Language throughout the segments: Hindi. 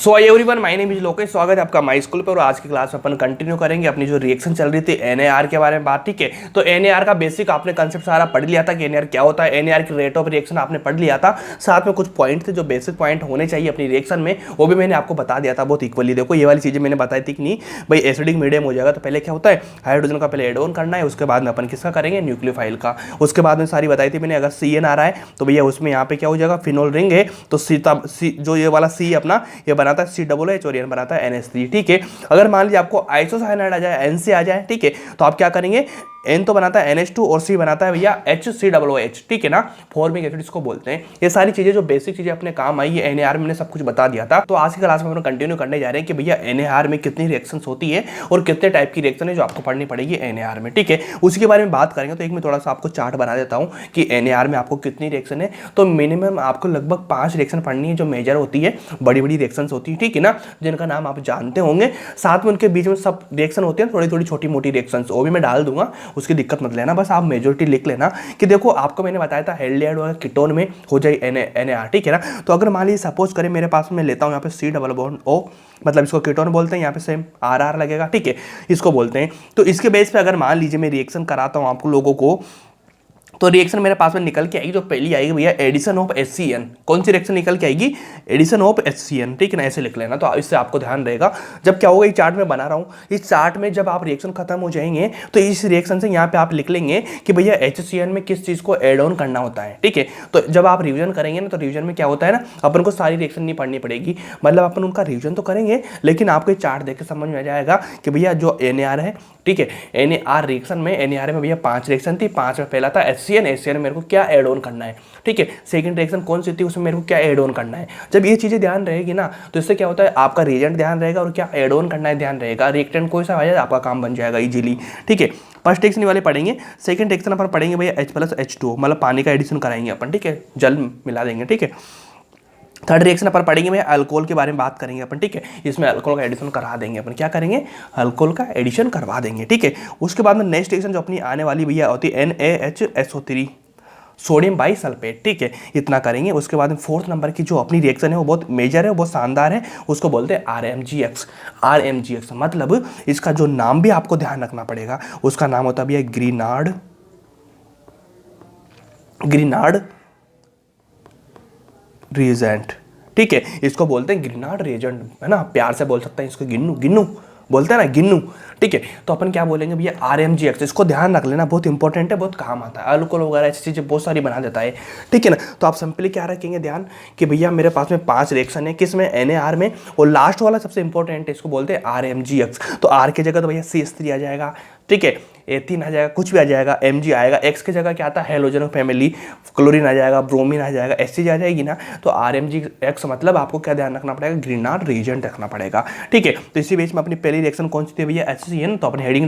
So everyone, my name is Lokesh. स्वागत है आपका माई स्कूल पर। और आज की क्लास में अपन कंटिन्यू करेंगे अपनी जो रिएक्शन चल रही थी एनएआर के बारे में बात। ठीक है, तो एनएआर का बेसिक आपने कंसेप्ट सारा पढ़ लिया था कि एनएआर क्या होता है। एनएआर की रेट ऑफ रिएक्शन आपने पढ़ लिया था। साथ में कुछ पॉइंट थे जो बेसिक पॉइंट होने चाहिए अपनी रिएक्शन में, वो भी मैंने आपको बता दिया था बहुत इक्वली। देखो ये वाली चीजें मैंने बताई थी कि नहीं भाई, एसिडिक मीडियम हो जाएगा तो पहले क्या होता है, हाइड्रोजन का पहले एड ऑन करना है, उसके बाद में अपन किसका करेंगे, न्यूक्लियोफाइल का। उसके बाद में सारी बताई थी मैंने। अगर CN आ रहा है तो भैया उसमें यहाँ पे क्या हो जाएगा, फिनोल रिंग है तो जो ये वाला C अपना ये बनाता है COOH और बनाता है NH3। ठीक है, अगर मान लीजिए आपको आइसोसाइनाइड आ जाए, N से आ जाए, ठीक है, तो आप क्या करेंगे, N तो बनाता है NH2 और C बनाता है भैया HCOOH। ठीक है ना, फॉर्मिक एसिड इसको बोलते हैं। ये सारी चीजें जो बेसिक चीजें अपने काम आई है एनएआर में, सब कुछ बता दिया था। तो आज की क्लास में हम कंटिन्यू करने जा रहे हैं कि भैया एनएआर में कितनी रिएक्शंस होती है और कितने टाइप की रिएक्शन है जो आपको पढ़नी पड़ेगी एनएआर में। ठीक है, उसी के बारे में बात करेंगे। तो एक मैं थोड़ा सा आपको चार्ट बना देता हूँ कि एनएआर में आपको कितनी रिएक्शन है। तो मिनिमम आपको लगभग 5 रिएक्शन पढ़नी है जो मेजर होती है, बड़ी बड़ी रिएक्शन होती है। ठीक है ना, जिनका नाम आप जानते होंगे। साथ में उनके बीच में सब रिएक्शन होती है, थोड़ी थोड़ी छोटी मोटी रिएक्शन, वो भी मैं डाल दूंगा, उसकी दिक्कत मत लेना। बस आप मेजोरिटी लिख लेना कि देखो आपको मैंने बताया था हेल्डिहाइड वगैरह कीटोन में हो जाए एनएआर। ठीक है ना, तो अगर मान लीजिए सपोज करें मेरे पास में लेता हूँ यहाँ पे C डबल बॉन्ड O, मतलब इसको कीटोन बोलते हैं, यहाँ पे सेम RR लगेगा। ठीक है, इसको बोलते हैं। तो इसके बेस पे अगर मान लीजिए मैं रिएक्शन कराता हूँ आपको लोगों को, तो रिएक्शन मेरे पास में निकल के आएगी। जो पहली आएगी भैया एडिशन ऑफ HCN। कौन सी रिएक्शन निकल के आएगी, एडिशन ऑफ HCN। ठीक है ना, ऐसे लिख लेना, तो इससे आपको ध्यान रहेगा। जब क्या होगा, इस चार्ट में बना रहा हूँ, इस चार्ट में जब आप रिएक्शन खत्म हो जाएंगे तो इस रिएक्शन से यहाँ पे आप लिख लेंगे कि भैया HCN में किस चीज को एड ऑन करना होता है। ठीक है, तो जब आप रिविजन करेंगे ना, तो रिविजन में क्या होता है ना, अपन को सारी रिएक्शन नहीं पढ़नी पड़ेगी, मतलब अपन उनका रिविजन तो करेंगे, लेकिन आपको चार्ट देख के समझ में आ जाएगा कि भैया जो एनएआर है, ठीक है, एनएआर रिएक्शन में, एनएआर में भैया 5 रिएक्शन थी। 5 में पहला था HCN में मेरे को क्या ऐड ऑन करना है। ठीक है, सेकंड रिएक्शन कौन सी थी, उसमें मेरे को क्या ऐड ऑन करना है। जब ये चीजें ध्यान रहेगी ना, तो इससे क्या होता है, आपका रिएजेंट ध्यान रहेगा और क्या ऐड ऑन करना है ध्यान रहेगा। रिएक्टेंट कोई सा आ जाए आपका काम बन जाएगा इजीली। ठीक है, फर्स्ट रिएक्शन वाले पढ़ेंगे। सेकंड रिएक्शन अपन पढ़ेंगे भैया H+H2O, मतलब पानी का एडिशन कराएंगे अपन। ठीक है, जल मिला देंगे। ठीक है, थर्ड रिएक्शन अपन पढ़ेंगे भैया अल्कोहल के बारे में बात करेंगे अपन। ठीक है, इसमें अल्कोहल का एडिशन करा देंगे अपन। क्या करेंगे, अल्कोहल का एडिशन करवा देंगे। ठीक है, उसके बाद में नेक्स्ट रिएक्शन जो अपनी आने वाली भैया होती है NaHSO3, सोडियम बाइसल्फेट। ठीक है, इतना करेंगे। उसके बाद में फोर्थ नंबर की जो अपनी रिएक्शन है वो बहुत मेजर है, बहुत शानदार है, उसको बोलते हैं RMGX। RMGX मतलब इसका जो नाम भी आपको ध्यान रखना पड़ेगा, उसका नाम होता है भैया ग्रीनार्ड रिएजेंट। ठीक है, इसको बोलते हैं ग्रीनार्ड रिएजेंट, है ना, प्यार से बोल सकते हैं इसको गिन्नू बोलते हैं ना, गिन्नू। ठीक है, तो अपन क्या बोलेंगे भैया RMGX। इसको ध्यान रख लेना, बहुत इंपॉर्टेंट है, बहुत काम आता है। अल्कोहल वगैरह ऐसी चीजें बहुत सारी बना देता है। ठीक है ना, तो आप सिंपली क्या रखेंगे ध्यान कि भैया मेरे पास में 5 रिएक्शन है, किसमें, एनएआर में, और लास्ट वाला सबसे इंपॉर्टेंट है, इसको बोलते हैं RMGX। तो R की जगह तो भैया CH3 आ जाएगा। ठीक है, एथीन आ जाएगा, कुछ भी आ जाएगा, Mg आएगा। X की जगह क्या आता है, हेलोजन फैमिली, क्लोरीन आ जाएगा, ब्रोमीन आ जाएगा, एच आ जाएगी ना। तो RMGX मतलब आपको क्या ध्यान रखना पड़ेगा, ग्रीनार्ड रिएजेंट रखना पड़ेगा। ठीक है, तो इसी बीच में अपनी पहली रिएक्शन कौन सी थी भैया, HCN। तो अपन हेडिंग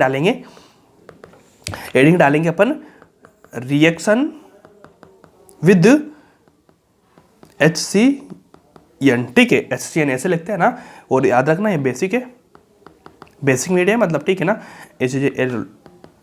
डालेंगे अपन रिएक्शन विद HCN। ठीक है, HCN ऐसे लिखते हैं ना, और याद रखना ये बेसिक है, बेसिक मीडियम मतलब। ठीक है ना, ऐसे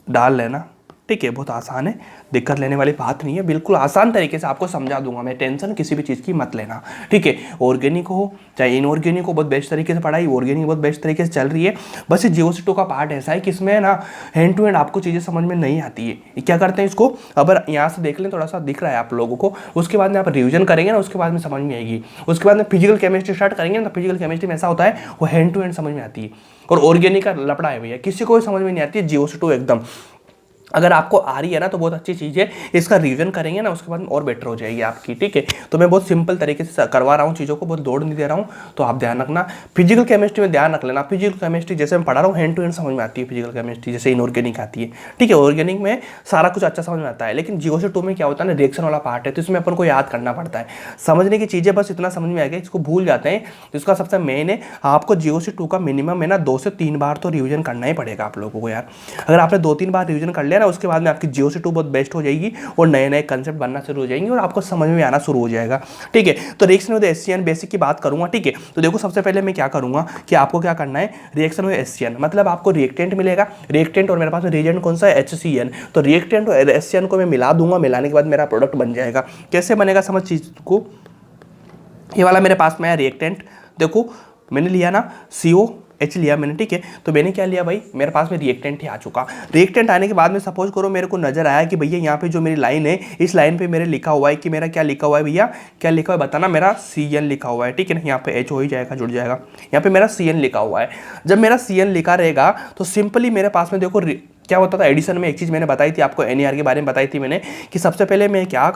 डाल लेना। ठीक है, बहुत आसान है, दिक्कत लेने वाली बात नहीं है, बिल्कुल आसान तरीके से आपको समझा दूंगा मैं, टेंशन किसी भी चीज़ की मत लेना। ठीक है, ऑर्गेनिक हो चाहे इनऑर्गेनिक हो, बहुत बेस्ट तरीके से पढ़ाई, ऑर्गेनिक बहुत बेस्ट तरीके से चल रही है। बस ये GOC2 का पार्ट ऐसा है कि इसमें ना हैंड टू हैंड आपको चीज़ें समझ में नहीं आती है। क्या करते हैं इसको, अगर यहाँ से देख लें, थोड़ा सा दिख रहा है आप लोगों को, उसके बाद में आप रिविजन करेंगे ना, उसके बाद में समझ में आएगी। उसके बाद में फिजिकल केमिस्ट्री स्टार्ट करेंगे ना, तो फिजिकल केमिस्ट्री में ऐसा होता है वो हैंड टू हैंड समझ में आती है। और ऑर्गेनिक का लपड़ा है भैया, किसी को समझ में नहीं आती है GOC2 एकदम। अगर आपको आ रही है ना तो बहुत अच्छी चीज़ है, इसका रिवीजन करेंगे ना उसके बाद में और बेटर हो जाएगी आपकी। ठीक है, तो मैं बहुत सिंपल तरीके से करवा रहा हूँ चीज़ों को, बहुत लोड नहीं दे रहा हूँ, तो आप ध्यान रखना। फिजिकल केमिस्ट्री में ध्यान रख लेना, फिजिकल केमिस्ट्री जैसे मैं पढ़ा रहा हूँ हैंड टू हैंड समझ में आती है फिजिकल केमिस्ट्री, जैसे इनऑर्गेनिक आती है। ठीक है, ऑर्गेनिक में सारा कुछ अच्छा समझ में आता है, लेकिन GOC2 में क्या होता है ना, रिएक्शन वाला पार्ट है, तो इसमें अपन को याद करना पड़ता है। समझने की चीज़ें बस इतना समझ में आ गया, इसको भूल जाते हैं। तो इसका सबसे मेन है, आपको GOC2 का मिनिमम है ना 2 से 3 बार तो रिविजन करना ही पड़ेगा आप लोगों को यार। अगर आपने 2-3 बार रिविजन कर लिया ना, उसके बाद में आपकी GOC2 बहुत बेस्ट हो जाएगी और नए नए कंसेप्ट बनना शुरू हो जाएंगे और आपको समझ में आना शुरू हो जाएगा। ठीक है, तो रिएक्शन विद HCN बेसिक की बात करूंगा। ठीक है, तो देखो सबसे पहले मैं क्या करूंगा कि आपको क्या करना है, रिएक्शन विद HCN मतलब आपको रिएक्टेंट मिलेगा, रिएक्टेंट और मेरे पास में रिएजेंट कौन सा है, HCN। तो रिएक्टेंट और HCN को मैं मिला दूंगा, मिलाने के बाद मेरा प्रोडक्ट बन जाएगा। कैसे बनेगा समझ चीज को, ये वाला मेरे पास में है रिएक्टेंट। देखो मैंने लिया ना COH लिया मैंने, ठीक है। तो मैंने क्या लिया भाई, मेरे पास में रिएक्टेंट ही आ चुका। रिएक्टेंट आने के बाद में सपोज करो मेरे को नजर आया कि भैया यहाँ पे जो मेरी लाइन है, इस लाइन पे मेरे लिखा हुआ है कि मेरा क्या लिखा हुआ है भैया, क्या लिखा हुआ है बताना, मेरा CN लिखा हुआ है, ठीक है ना। यहाँ पे H हो ही जाएगा, जुड़ जाएगा। यहाँ पे मेरा CN लिखा हुआ है। जब मेरा CN लिखा रहेगा तो सिंपली मेरे पास में देखो क्या होता था एडिशन में, एक चीज़ मैंने बताई थी आपको, NAR के बारे में बताई थी मैंने, कि सबसे पहले मैं क्या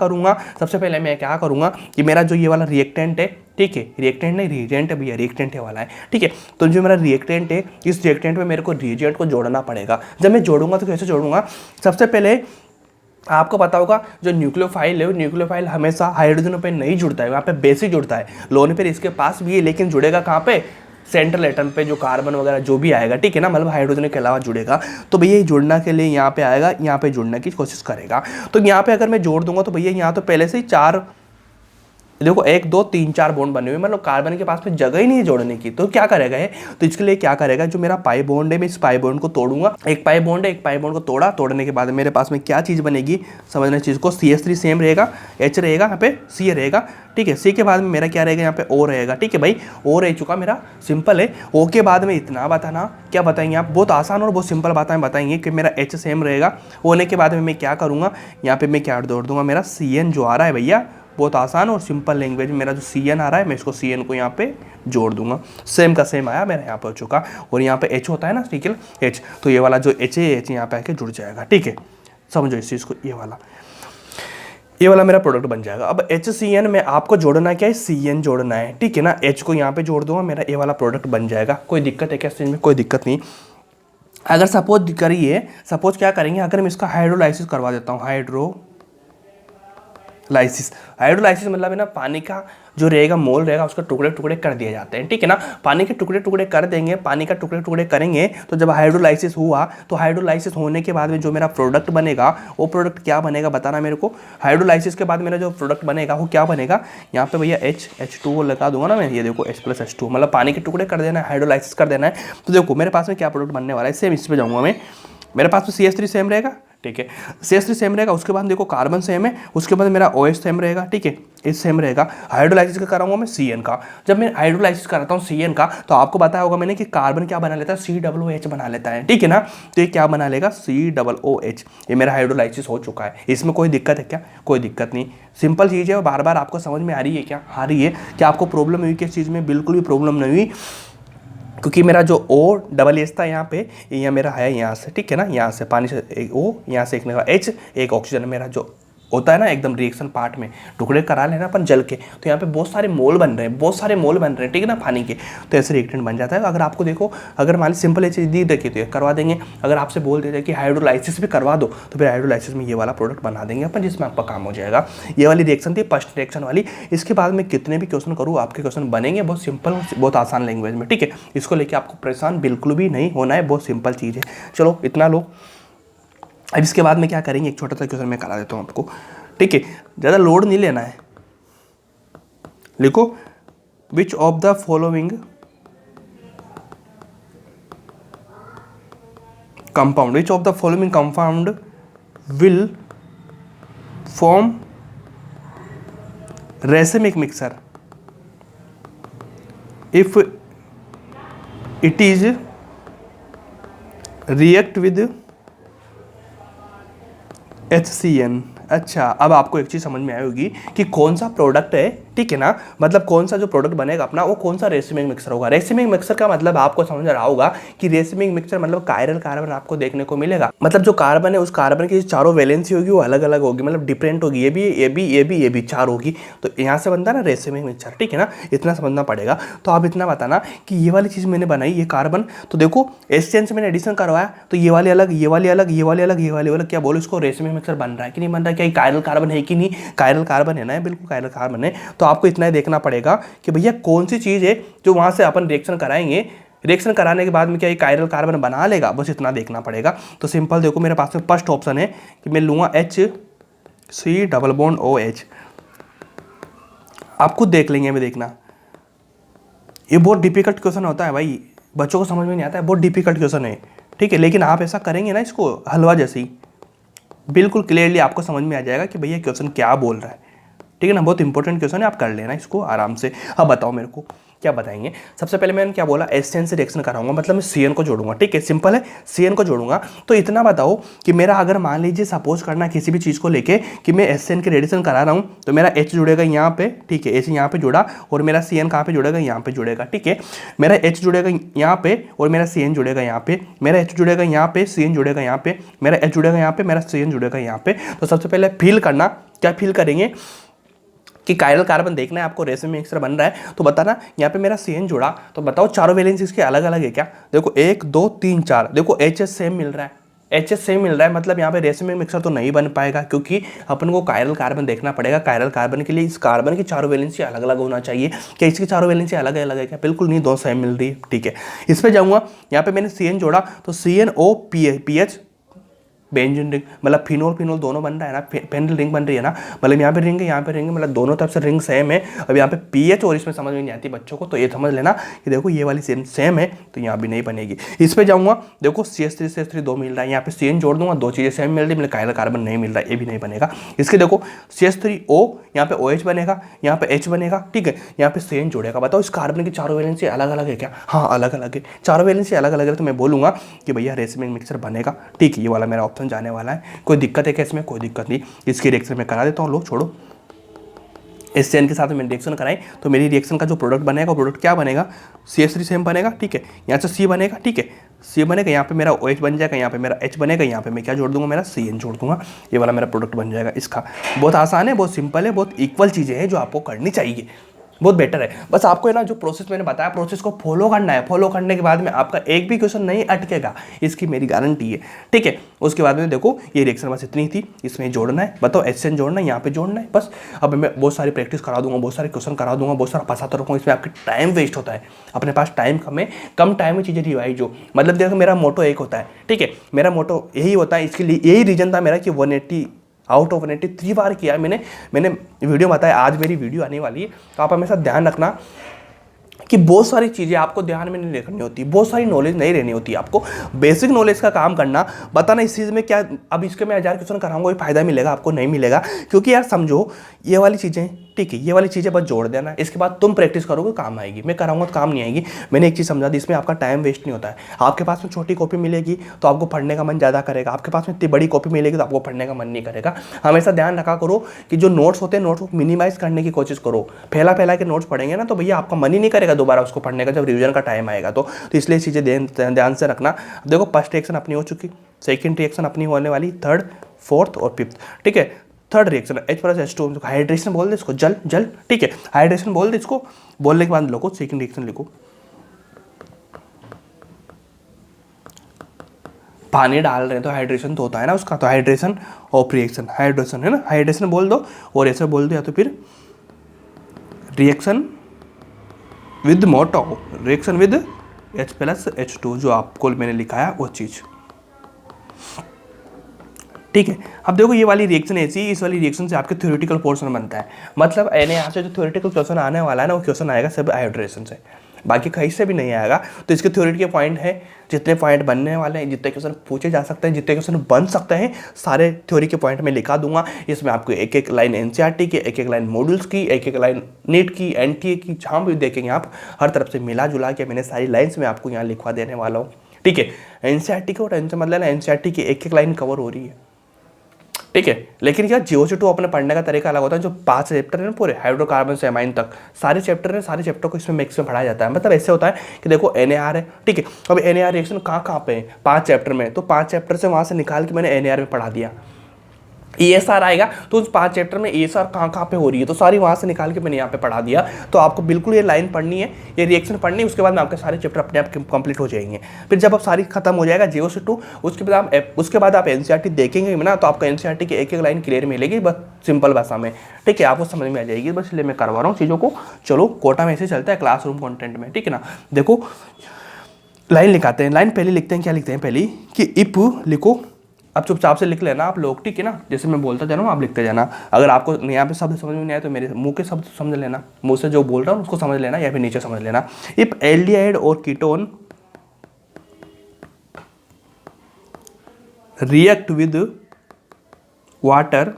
करूँगा कि मेरा जो ये वाला रिएक्टेंट है, ठीक है, रिएक्टेंट नहीं रिएजेंट है भैया, रिएक्टेंट है वाला है, ठीक है। तो जो मेरा रिएक्टेंट है, इस रिएक्टेंट में मेरे को रिएजेंट को जोड़ना पड़ेगा। जब मैं जोड़ूंगा तो कैसे जोड़ूंगा, सबसे पहले आपको पता होगा जो न्यूक्लियोफाइल है, वो न्यूक्लियोफाइल हमेशा हाइड्रोजन पे नहीं जुड़ता है, वहाँ पे बेस ही जुड़ता है। लोन पेयर इसके पास भी है, लेकिन जुड़ेगा कहाँ पे, सेंट्रल एटम पे, जो कार्बन वगैरह जो भी आएगा, ठीक है ना, मतलब हाइड्रोजन के अलावा जुड़ेगा। तो भैया जुड़ना के लिए यहाँ पे आएगा, यहाँ पे जुड़ने की कोशिश करेगा। तो यहाँ पे अगर मैं जोड़ दूंगा तो भैया यहाँ तो पहले से ही 4, देखो 1 2 3 4 बॉन्ड बने हुए, मतलब कार्बन के पास में जगह ही नहीं है जोड़ने की। तो क्या करेगा ये, तो इसके लिए क्या करेगा, जो मेरा पाई बॉन्ड है मैं इस पाई बॉन्ड को तोड़ूंगा। एक पाई बॉन्ड है, एक पाई बॉन्ड को तोड़ा, तोड़ने के बाद मेरे पास में क्या चीज़ बनेगी, समझना चीज़ को, CH3 सेम रहेगा, H रहेगा, यहाँ पे C रहेगा, ठीक है। C के बाद में मेरा क्या रहेगा, यहाँ पे O रहेगा, ठीक है भाई, O रह चुका मेरा, सिंपल है। O के बाद में इतना बताना, क्या बताएंगे आप, बहुत आसान और बहुत सिंपल बातें बताएंगे कि मेरा H सेम रहेगा। होने के बाद में मैं क्या करूँगा, यहाँ पे मैं क्या जोड़ दूंगा, मेरा CN जो आ रहा है भैया, बहुत आसान और सिंपल लैंग्वेज में, मेरा जो CN आ रहा है मैं इसको CN को यहाँ पे जोड़ दूंगा। सेम का सेम आया मेरा यहाँ पे हो चुका। और यहाँ पे H होता है ना, ठीक है, H, तो ये वाला जो H है, H यहाँ पे आके जुड़ जाएगा, ठीक है। समझो इस चीज़ को, ये वाला मेरा प्रोडक्ट बन जाएगा। अब HCN में आपको जोड़ना क्या है, CN जोड़ना है, ठीक है ना। H को यहाँ पे जोड़ दूंगा, मेरा ये वाला प्रोडक्ट बन जाएगा। कोई दिक्कत है क्या इस चीज़ में, कोई दिक्कत नहीं। अगर सपोज क्या करेंगे, अगर मैं इसका हाइड्रोलाइसिस करवा देता हूँ, हाइड्रोलाइसिस मतलब है ना, पानी का जो रहेगा मोल रहेगा उसके टुकड़े टुकड़े कर दिए जाते हैं, ठीक है ना। पानी के टुकड़े टुकड़े कर देंगे, पानी का टुकड़े टुकड़े करेंगे, तो जब हाइड्रोलाइसिस हुआ, तो हाइड्रोलाइसिस होने के बाद में जो मेरा प्रोडक्ट बनेगा, वो प्रोडक्ट क्या बनेगा बताना मेरे को। हाइड्रोलाइसिस के बाद मेरा जो प्रोडक्ट बनेगा वो क्या बनेगा, यहाँ पे भैया H2O लगा दूंगा ना मैं, ये देखो H+H2, मतलब पानी के टुकड़े कर देना है, हाइड्रोलाइसिस कर देना है। तो देखो मेरे पास में क्या प्रोडक्ट बनने वाला है, सेम इस पे जाऊँगा मैं, मेरे पास में CH3 सेम रहेगा, ठीक है, CH3 सेम रहेगा। उसके बाद देखो कार्बन सेम है, उसके बाद मेरा OH सेम रहेगा, ठीक है, इस सेम रहेगा। हाइड्रोलाइसिस का कराऊंगा मैं CN का। जब मैं हाइड्रोलाइसिस कराता हूँ CN का, तो आपको बताया होगा मैंने कि कार्बन क्या बना लेता है, COOH बना लेता है, ठीक है ना। तो ये क्या बना लेगा, COOH। ये मेरा हाइड्रोलाइसिस हो चुका है। इसमें कोई दिक्कत है क्या, कोई दिक्कत नहीं, सिंपल चीज़ है। और बार बार आपको समझ में आ रही है क्या, आ रही है क्या, आपको प्रॉब्लम हुई किस चीज़ में, बिल्कुल भी प्रॉब्लम नहीं हुई, क्योंकि मेरा जो OH था यहाँ पे, ये मेरा है यहाँ से, ठीक है ना, यहाँ से पानी से एक O, यहाँ से एक मेरा H, एक ऑक्सीजन, मेरा जो होता है ना एकदम रिएक्शन पार्ट में टुकड़े करा लेना अपन जल के, तो यहाँ पे बहुत सारे मोल बन रहे हैं, ठीक है ना, पानी के। तो ऐसे रिएक्टेंट बन जाता है। अगर आपको देखो, अगर मान ली सिंपल चीज़ दी देखिए तो ये करवा देंगे। अगर आपसे बोल देते कि हाइड्रोलाइसिस भी करवा दो, तो फिर हाइड्रोलाइसिस में ये वाला प्रोडक्ट बना देंगे अपन, जिसमें आपका काम हो जाएगा। ये वाली रिएक्शन थी फर्स्ट रिएक्शन वाली। इसके बाद में कितने भी क्वेश्चन करूँ, आपके क्वेश्चन बनेंगे बहुत सिंपल, बहुत आसान लैंग्वेज में, ठीक है। इसको लेकर आपको परेशान बिल्कुल भी नहीं होना है, बहुत सिंपल चीज़ है। चलो इतना लो। अब इसके बाद में क्या करेंगे, एक छोटा सा क्वेश्चन मैं करा देता हूँ आपको, ठीक है, ज़्यादा लोड नहीं लेना है। लिखो, which of the following compound will form racemic mixer if it is react with HCN। अच्छा, अब आपको एक चीज़ समझ में आई होगी कि कौन सा प्रोडक्ट है, ठीक है ना, मतलब कौन सा जो प्रोडक्ट बनेगा अपना, वो कौन सा रेसिमिक मिक्सर होगा। रेसिमिक मिक्सर का मतलब आपको समझ रहा होगा कि रेसिमिक मिक्सर मतलब कायरल कार्बन आपको देखने को मिलेगा। मतलब जो कार्बन है, उस कार्बन की चारों वैलेंसी होगी वो अलग अलग होगी, मतलब डिफरेंट होगी, ये भी 4 होगी। तो यहाँ से बनता है ना रेसिमिक मिक्सर, ठीक है ना, इतना समझना पड़ेगा। तो आप इतना बताना कि ये वाली चीज़ मैंने बनाई, ये कार्बन, तो देखो HCN से मैंने एडिशन करवाया, तो ये वाले अलग, ये वाले अलग, ये वाले अलग, ये वाले अलग, क्या बोलो इसको, रेसिमिक मिक्सर बन रहा है कि नहीं बन रहा है, क्या कायरल कार्बन है कि नहीं, कायरल कार्बन है ना, बिल्कुल कायरल कार्बन है। तो आपको इतना ही देखना पड़ेगा कि भैया कौन सी चीज़ है जो वहाँ से अपन रिएक्शन कराएंगे, रिएक्शन कराने के बाद में क्या ये कायरल कार्बन बना लेगा, बस इतना देखना पड़ेगा। तो सिंपल देखो, मेरे पास में फर्स्ट ऑप्शन है कि मैं लूँगा HCOOH। आप खुद देख लेंगे, मैं देखना, ये बहुत डिफिकल्ट क्वेश्चन होता है भाई, बच्चों को समझ में नहीं आता है, बहुत डिफिकल्ट क्वेश्चन है, ठीक है। लेकिन आप ऐसा करेंगे ना, इसको हलवा जैसे ही, बिल्कुल क्लियरली आपको समझ में आ जाएगा कि भैया क्वेश्चन क्या बोल रहा है, ठीक है ना। बहुत इंपॉर्टेंट क्वेश्चन है, आप कर लेना इसको आराम से। अब बताओ मेरे को क्या बताएंगे। सबसे पहले मैंने क्या बोला, एसएन से रिएक्शन कराऊंगा, मतलब मैं सीएन को जोड़ूंगा। ठीक है, सिंपल है, सीएन को जोड़ूंगा। तो इतना बताओ कि मेरा अगर मान लीजिए सपोज करना किसी भी चीज़ को लेके कि मैं एसएन के रिएक्शन करा रहा हूँ, तो मेरा एच जुड़ेगा यहाँ पे। ठीक है, एच यहाँ पे जुड़ा और मेरा सीएन कहाँ पे जुड़ेगा, यहाँ पे जुड़ेगा। ठीक है, मेरा एच जुड़ेगा यहाँ पे और मेरा सीएन जुड़ेगा यहाँ पे, मेरा एच जुड़ेगा यहाँ पे, सीएन जुड़ेगा यहाँ पे, मेरा एच जुड़ेगा यहाँ पे, मेरा सीएन जुड़ेगा यहाँ पे। तो सबसे पहले फील करना, क्या फील करेंगे कि कायरल कार्बन देखना है आपको, रेशम मिक्सचर बन रहा है, तो बताना यहाँ पे मेरा सीएन जुड़ा, तो बताओ चारों वैलेंसी इसके अलग अलग है क्या। देखो 1 2 3 4, देखो एच एस सेम मिल रहा है, एच एस सेम मिल रहा है, मतलब यहाँ पे रेशम मिक्सचर तो नहीं बन पाएगा, क्योंकि अपन को कायरल कार्बन देखना पड़ेगा। कायरल कार्बन के लिए इस कार्बन की चारों वैलेंसी अलग अलग होना चाहिए। क्या इसकी चारों वैलेंसी अलग अलग है क्या, बिल्कुल नहीं, दो सेम मिल रही है। ठीक है, इस पर जाऊँगा, यहाँ पे मैंने सीएन जोड़ा तो CN O P H benzene ring, मतलब फिनोल फिनोल दोनों बन रहा है ना, पेंडल रिंग बन रही है ना, मतलब यहाँ पे रिंग है यहाँ पे रिंग है, मतलब दोनों तरफ से रिंग सेम है। अब यहाँ पे पीएच और इसमें समझ में नहीं आती बच्चों को, तो ये समझ लेना कि देखो ये वाली सेम है, तो यहाँ भी नहीं बनेगी। इस पे जाऊँगा, देखो CH3 दो मिल रहा है, यहाँ पे CN जोड़ दूंगा, दो चीज़ें सेम मिल रही है, मतलब कायरल कार्बन नहीं मिल रहा है, ये भी नहीं बनेगा। इसके देखो CH3O, यहाँ पे OH बनेगा, यहाँ पे H बनेगा। ठीक है, यहाँ पे CN जोड़ेगा। बताओ इस कार्बन की चारों वैलेंसी अलग अलग है क्या, हाँ अलग अलग है, चारों वैलेंसी अलग अलग है, तो मैं बोलूँगा कि भैया रेसिमिक मिक्सचर बनेगा। ठीक है, ये वाला मेरा ऑप्शन जाने वाला है। कोई दिक्कत है क्या इसमें, कोई दिक्कत नहीं, इसकी रिएक्शन मैं करा देता हूँ, लो छोड़ो। इस चेन के साथ मैंने रिएक्शन कराई, तो मेरी रिएक्शन का जो प्रोडक्ट बनेगा, वो प्रोडक्ट क्या बनेगा, CH3 सेम बनेगा। ठीक है, यहाँ से C बनेगा। ठीक है, C बनेगा, यहाँ पे मेरा OH बन जाएगा, यहाँ पे मेरा H बनेगा, यहाँ पे मैं क्या जोड़ दूंगा, मेरा CN जोड़ दूंगा, ये वाला मेरा प्रोडक्ट बन जाएगा इसका। बहुत आसान है, बहुत सिंपल है, बहुत इक्वल चीज़ें हैं जो आपको करनी चाहिए, बहुत बेटर है। बस आपको है ना जो प्रोसेस मैंने बताया, प्रोसेस को फॉलो करना है। फॉलो करने के बाद में आपका एक भी क्वेश्चन नहीं अटकेगा, इसकी मेरी गारंटी है। ठीक है, उसके बाद में देखो ये रिएक्शन बस इतनी थी, इसमें जोड़ना है, बताओ HCN जोड़ना है, यहाँ पे जोड़ना है बस। अब मैं बहुत सारी प्रैक्टिस करा दूंगा, बहुत सारे क्वेश्चन करा दूंगा, बहुत सारा फंसाता रहूँगा, इसमें आपकी टाइम वेस्ट होता है। अपने पास टाइम कम है, कम टाइम में चीज़ें रिवाइज हो, मतलब देखो मेरा मोटो एक होता है। ठीक है, मेरा मोटो यही होता है, इसके लिए यही रीजन था मेरा कि 180 आउट ऑफ 183 बार किया मैंने वीडियो बताया। आज मेरी वीडियो आने वाली है, तो आप हमेशा ध्यान रखना कि बहुत सारी चीज़ें आपको ध्यान में नहीं रखनी होती, बहुत सारी नॉलेज नहीं रहनी होती, आपको बेसिक नॉलेज का काम करना, बताना इस चीज़ में क्या। अब इसके मैं 1000 क्वेश्चन कराऊंगा, कोई फायदा मिलेगा आपको, नहीं मिलेगा, क्योंकि यार समझो ये वाली चीज़ें, ठीक है, ये वाली चीज़ें बस जोड़ देना, इसके बाद तुम प्रैक्टिस करोगे काम आएगी, मैं कराऊंगा तो काम नहीं आएगी। मैंने एक चीज़ समझा दी, इसमें आपका टाइम वेस्ट नहीं होता है। आपके पास में छोटी कॉपी मिलेगी तो आपको पढ़ने का मन ज़्यादा करेगा, आपके पास में इतनी बड़ी कॉपी मिलेगी तो आपको पढ़ने का मन नहीं करेगा। हमेशा ध्यान रखा करो कि जो नोट्स होते हैं, नोट्स को मिनिमाइज करने की कोशिश करो। फैला फैला के नोट्स पढ़ेंगे ना, तो भैया आपका मन ही नहीं करेगा दोबारा उसको पढ़ने का, जब रिवीजन का टाइम आएगा तो इसलिए चीज़ें ध्यान से रखना। देखो फर्स्ट रिएक्शन अपनी हो चुकी, सेकंड रिएक्शन अपनी होने वाली, थर्ड, फोर्थ और फिफ्थ। ठीक है, थर्ड रिएक्शन H+H2, हाइड्रेशन बोल दे इसको, जल जल। ठीक है, हाइड्रेशन बोल दे इसको, बोलने के बाद लोगों सेकंड रिएक्शन लिखो, पानी डाल रहे हैं तो हाइड्रेशन तो होता है ना उसका, तो हाइड्रेशन ऑफ रिएक्शन, हाइड्रेशन है ना, हाइड्रेशन बोल दो, और ऐसे बोल दो, या तो फिर रिएक्शन विद मोटो, रिएक्शन विद H+H2, जो आपको मैंने लिखा है वो चीज़। ठीक है, अब देखो ये वाली रिएक्शन ऐसी, इस वाली रिएक्शन से आपके थ्योरेटिकल पोर्शन बनता है, मतलब यहाँ से जो थ्योरेटिकल क्वेश्चन आने वाला है ना, वो क्वेश्चन आएगा सब हाइड्रेशन से, बाकी कहीं से भी नहीं आएगा। तो इसके थ्योरी के पॉइंट है, जितने पॉइंट बनने वाले हैं, जितने क्वेश्चन पूछे जा सकते हैं, जितने क्वेश्चन बन सकते हैं, सारे थ्योरी के पॉइंट में लिखा दूंगा। इसमें आपको एक एक लाइन एनसीईआरटी की, एक एक लाइन मॉड्यूल्स की, एक एक लाइन नीट की, एनटीए की, जहाँ भी देखेंगे आप, हर तरफ से मिला जुला के मैंने सारी लाइन्स में आपको यहाँ लिखवा देने वाला हूँ। ठीक है, एनसीईआरटी को टेंशन मतलब एनसीईआरटी की एक एक लाइन कवर हो रही है। ठीक है, लेकिन क्या GeO2 अपने पढ़ने का तरीका अलग होता है। जो 5 चैप्टर है ना पूरे हाइड्रोकार्बन से एमाइन तक, सारे चैप्टर है, सारे चैप्टर को इसमें मिक्स में पढ़ाया जाता है। मतलब ऐसे होता है कि देखो NAR है, ठीक है, अब NAR रिएक्शन कहाँ पे है, 5 चैप्टर में, तो 5 चैप्टर से वहाँ से निकाल के मैंने NAR में पढ़ा दिया। ESR आएगा तो उस 5 चैप्टर में ESR कहाँ पे हो रही है, तो सारी वहाँ से निकाल के मैंने यहाँ पे पढ़ा दिया। तो आपको बिल्कुल ये लाइन पढ़नी है, ये रिएक्शन पढ़नी है, उसके बाद में आपके सारे चैप्टर अपने आप कंप्लीट हो जाएंगे। फिर जब आप सारी खत्म हो जाएगा GeO2, उसके बाद आप NCERT देखेंगे ना, तो आपको NCERT की एक एक लाइन क्लियर मिलेगी, बस सिंपल भाषा में। ठीक है, आपको समझ में आ जाएगी, बस इसलिए मैं करवा रहा हूँ चीज़ों को। चलो कोटा में ऐसे चलता है क्लासरूम कॉन्टेंट में, ठीक है ना। देखो लाइन लिखाते हैं, लाइन पहले लिखते हैं, क्या लिखते हैं पहली कि इप लिखो। अब चुपचाप से लिख लेना आप लोग, ठीक है ना, जैसे मैं बोलता जा रहा हूँ आप लिखते जाना। अगर आपको यहाँ पे शब्द समझ में नहीं आए तो मेरे मुंह के शब्द समझ लेना, मुंह से जो बोल रहा हूँ उसको समझ लेना, या फिर नीचे समझ लेना। इफ एल्डिहाइड और ketone react with water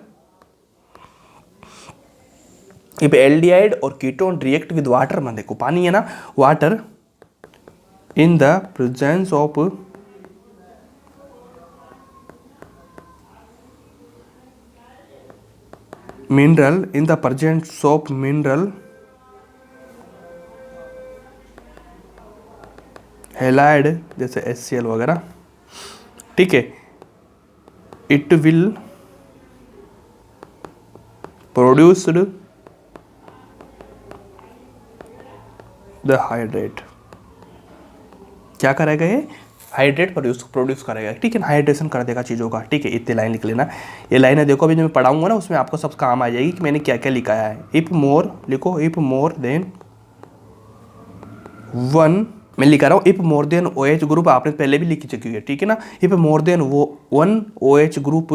if aldehyde और कीटोन रिएक्ट विद वाटर, मान देखो पानी है ना, water in the presence of mineral, in the presence of mineral halide जैसे HCl वगैरह, ठीक है, it will produced the hydrate. क्या करेगा ये? हाइड्रेट प्रोड्यूस करेगा, ठीक है, हाइड्रेशन कर देगा चीज़ों का, ठीक है। इतनी लाइन लिख लेना। ये लाइन है देखो, अभी जो मैं पढ़ाऊंगा ना उसमें आपको सब काम आ जाएगी कि मैंने क्या क्या लिखा है। इफ मोर लिखो, इफ मोर देन वन, मैं लिखा रहा हूँ if more than OH group, आपने पहले भी लिखी चुकी है, ठीक है ना। इफ मोर देन वो one OH group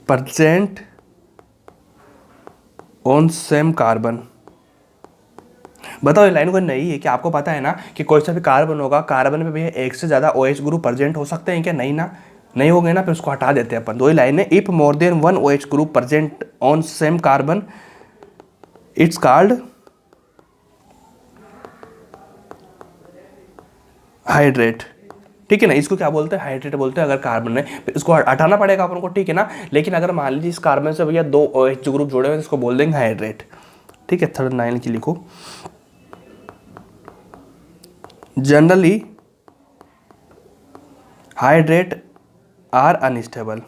present on same carbon. बताओ ये लाइन कोई नहीं है कि आपको पता है ना कि कोई सा भी कार्बन होगा, कार्बन में भैया एक से ज़्यादा OH ग्रुप प्रेजेंट हो सकते हैं क्या? नहीं ना, नहीं हो गए ना, फिर उसको हटा देते हैं अपन। दो ही लाइन है, if more than one OH group present on same carbon it's called hydrate, ठीक है ना। इसको क्या बोलते हैं? हाइड्रेट बोलते हैं। अगर कार्बन है इसको हटाना पड़ेगा अपन को, ठीक है ना। लेकिन अगर मान लीजिए इस कार्बन से भैया दो OH ग्रुप जुड़े हुए, इसको बोल देंगे हाइड्रेट, ठीक है। थर्ड लाइन की लिखो, generally hydrate are unstable.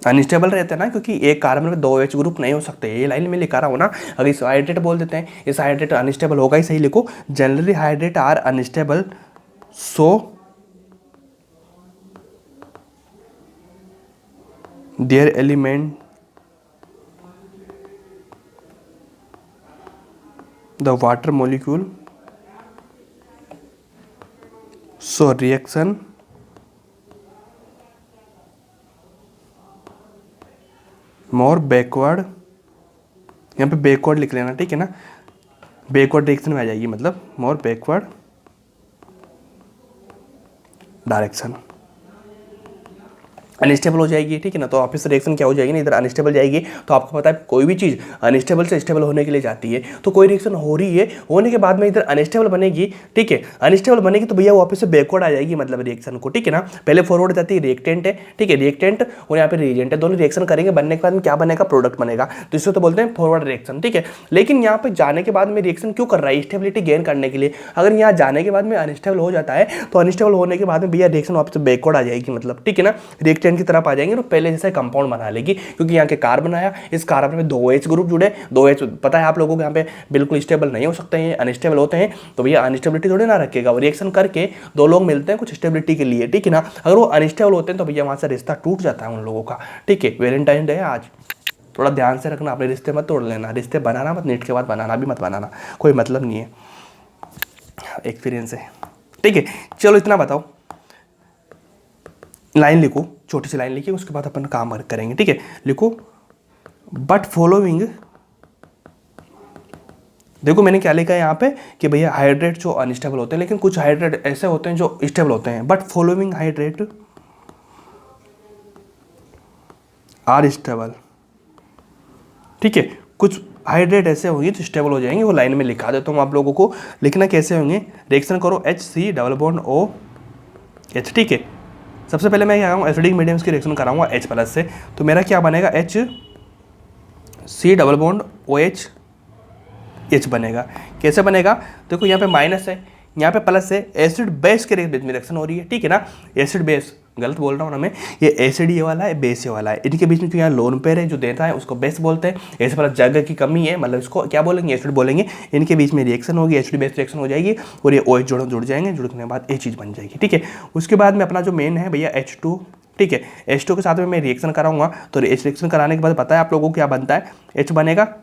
Unstable रहते हैं ना, क्योंकि एक कार्बन में दो OH ग्रुप नहीं हो सकते। ये लाइन में लिखा रहा हूँ ना, अगर इस हाइड्रेट बोल देते हैं, इस हाइड्रेट अनस्टेबल होगा ही, सही लिखो। Generally hydrate are unstable so there eliminate the water molecule so reaction more backward, यहाँ पे बैकवर्ड लिख लेना, ठीक है ना। बैकवर्ड डायरेक्शन में आ जाएगी, मतलब मोर बैकवर्ड डायरेक्शन। अनस्टेबल हो जाएगी, ठीक है ना। तो ऑफिस रिएक्शन क्या हो जाएगी ना, इधर अनस्टेबल जाएगी। तो आपको पता है कोई भी चीज़ अनस्टेबल से स्टेबल होने के लिए जाती है। तो कोई रिएक्शन हो रही है, होने के बाद में इधर अनस्टेबल बनेगी, ठीक है। अनस्टेबल बनेगी तो भैया वापस से बैकवर्ड आ जाएगी, मतलब रिएक्शन को, ठीक है ना। पहले फॉरवर्ड जाती है, रिएक्टेंट है, ठीक है, रिएक्टेंट और यहाँ पे रिएजेंट है, दोनों रिएक्शन करेंगे, बनने के बाद में क्या बनेगा? प्रोडक्ट बनेगा। तो इसको तो बोलते हैं फॉरवर्ड रिएक्शन, ठीक है। लेकिन यहाँ पे जाने के बाद में रिएक्शन क्यों कर रहा है? स्टेबिलिटी गेन करने के लिए। अगर यहाँ जाने के बाद में अनस्टेबल हो जाता है, तो अनस्टेबल होने के बाद में भैया रिएक्शन वापस बैकवर्ड आ जाएगी, मतलब, ठीक है ना। रिएक्टेंट की तरफ आ जाएंगे तो पहले जैसे कंपाउंड बना लेगी, क्योंकि यहाँ के कार्बन आया, इस कार्बन में दो OH ग्रुप जुड़े, दो OH पता है आप लोगों को यहाँ पे बिल्कुल स्टेबल नहीं हो सकते हैं, अनस्टेबल होते हैं। तो भैया अनस्टेबिलिटी थोड़ी ना रखेगा, वो रिएक्शन करके दो लोग मिलते हैं कुछ स्टेबिलिटी के लिए, ठीक है ना। अगर वो अनस्टेबल होते हैं तो भैया वहाँ से रिश्ता टूट जाता है उन लोगों का, ठीक है। वैलेंटाइन डे है आज, थोड़ा ध्यान से रखना, अपने रिश्ते मत तोड़ लेना, रिश्ते बनाना मत, नीट के बाद बनाना भी मत बनाना, कोई मतलब नहीं है, एक्सपीरियंस है, ठीक है। चलो इतना बताओ, लाइन लिखो, छोटी सी लाइन लिखिए, उसके बाद अपन काम करेंगे, ठीक है। लिखो बट फॉलोइंग, देखो मैंने क्या लिखा है यहाँ पे कि भैया हाइड्रेट जो अनस्टेबल होते हैं, लेकिन कुछ हाइड्रेट ऐसे होते हैं जो स्टेबल होते हैं। But following hydrate are stable, ठीक है। कुछ हाइड्रेट ऐसे होंगे जो स्टेबल हो जाएंगे, वो लाइन में लिखा देता हूँ आप लोगों को। लिखना कैसे होंगे? रिएक्शन करो HC डबल बॉन्ड OH, ठीक है। सबसे पहले मैं क्या कराऊँ? एसिडिक मीडियम्स की रिएक्शन कराऊंगा H+ से, तो मेरा क्या बनेगा? HC double bond OH H बनेगा। कैसे बनेगा? देखो यहाँ पे माइनस है, यहाँ पे प्लस है, एसिड बेस के बीच में रिएक्शन हो रही है, ठीक है ना। एसिड बेस, गलत बोल रहा हूँ ना मैं, ये एसिड ये वाला है, बेस ये वाला है, इनके बीच में जो यहाँ लोन पेयर है जो देता है उसको बेस बोलते हैं। ऐसे पर जगह की कमी है, मतलब इसको क्या बोलेंगे? एसिड बोलेंगे। इनके बीच में रिएक्शन होगी, एसिड बेस रिएक्शन हो जाएगी और ये OH जुड़ जाएंगे, जुड़ने के बाद ये चीज़ बन जाएगी, ठीक है। उसके बाद में अपना जो मेन है भैया H2, ठीक है। H2 के साथ में मैं रिएक्शन कराऊंगा, तो रिएक्शन कराने के बाद पता है आप लोगों को क्या बनता है? H बनेगा,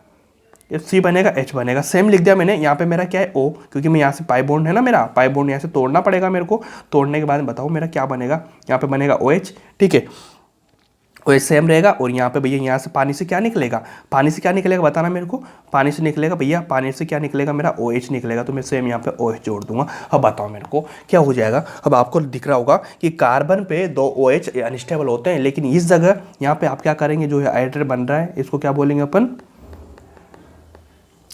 C बनेगा, H बनेगा। सेम लिख दिया मैंने। यहाँ पे मेरा क्या है? O, क्योंकि मैं यहाँ से पाई बॉन्ड है ना, मेरा पाई बॉन्ड यहाँ से तोड़ना पड़ेगा मेरे को। तोड़ने के बाद बताओ मेरा क्या बनेगा? यहाँ पे बनेगा OH, ठीक है। ओ एच सेम रहेगा। और यहाँ पे भैया यहाँ से पानी से क्या निकलेगा, पानी से क्या निकलेगा बताना मेरे को, पानी से निकलेगा भैया, पानी से क्या निकलेगा मेरा ओ एच निकलेगा। तो मैं सेम यहाँ पे ओ एच जोड़ दूंगा। अब बताओ मेरे को क्या हो जाएगा। अब आपको दिख रहा होगा कि कार्बन पे 2 ओ एच अनस्टेबल होते हैं, लेकिन इस जगह यहाँ पे आप क्या करेंगे, जो है हाइड्रेट बन रहा है इसको क्या बोलेंगे अपन,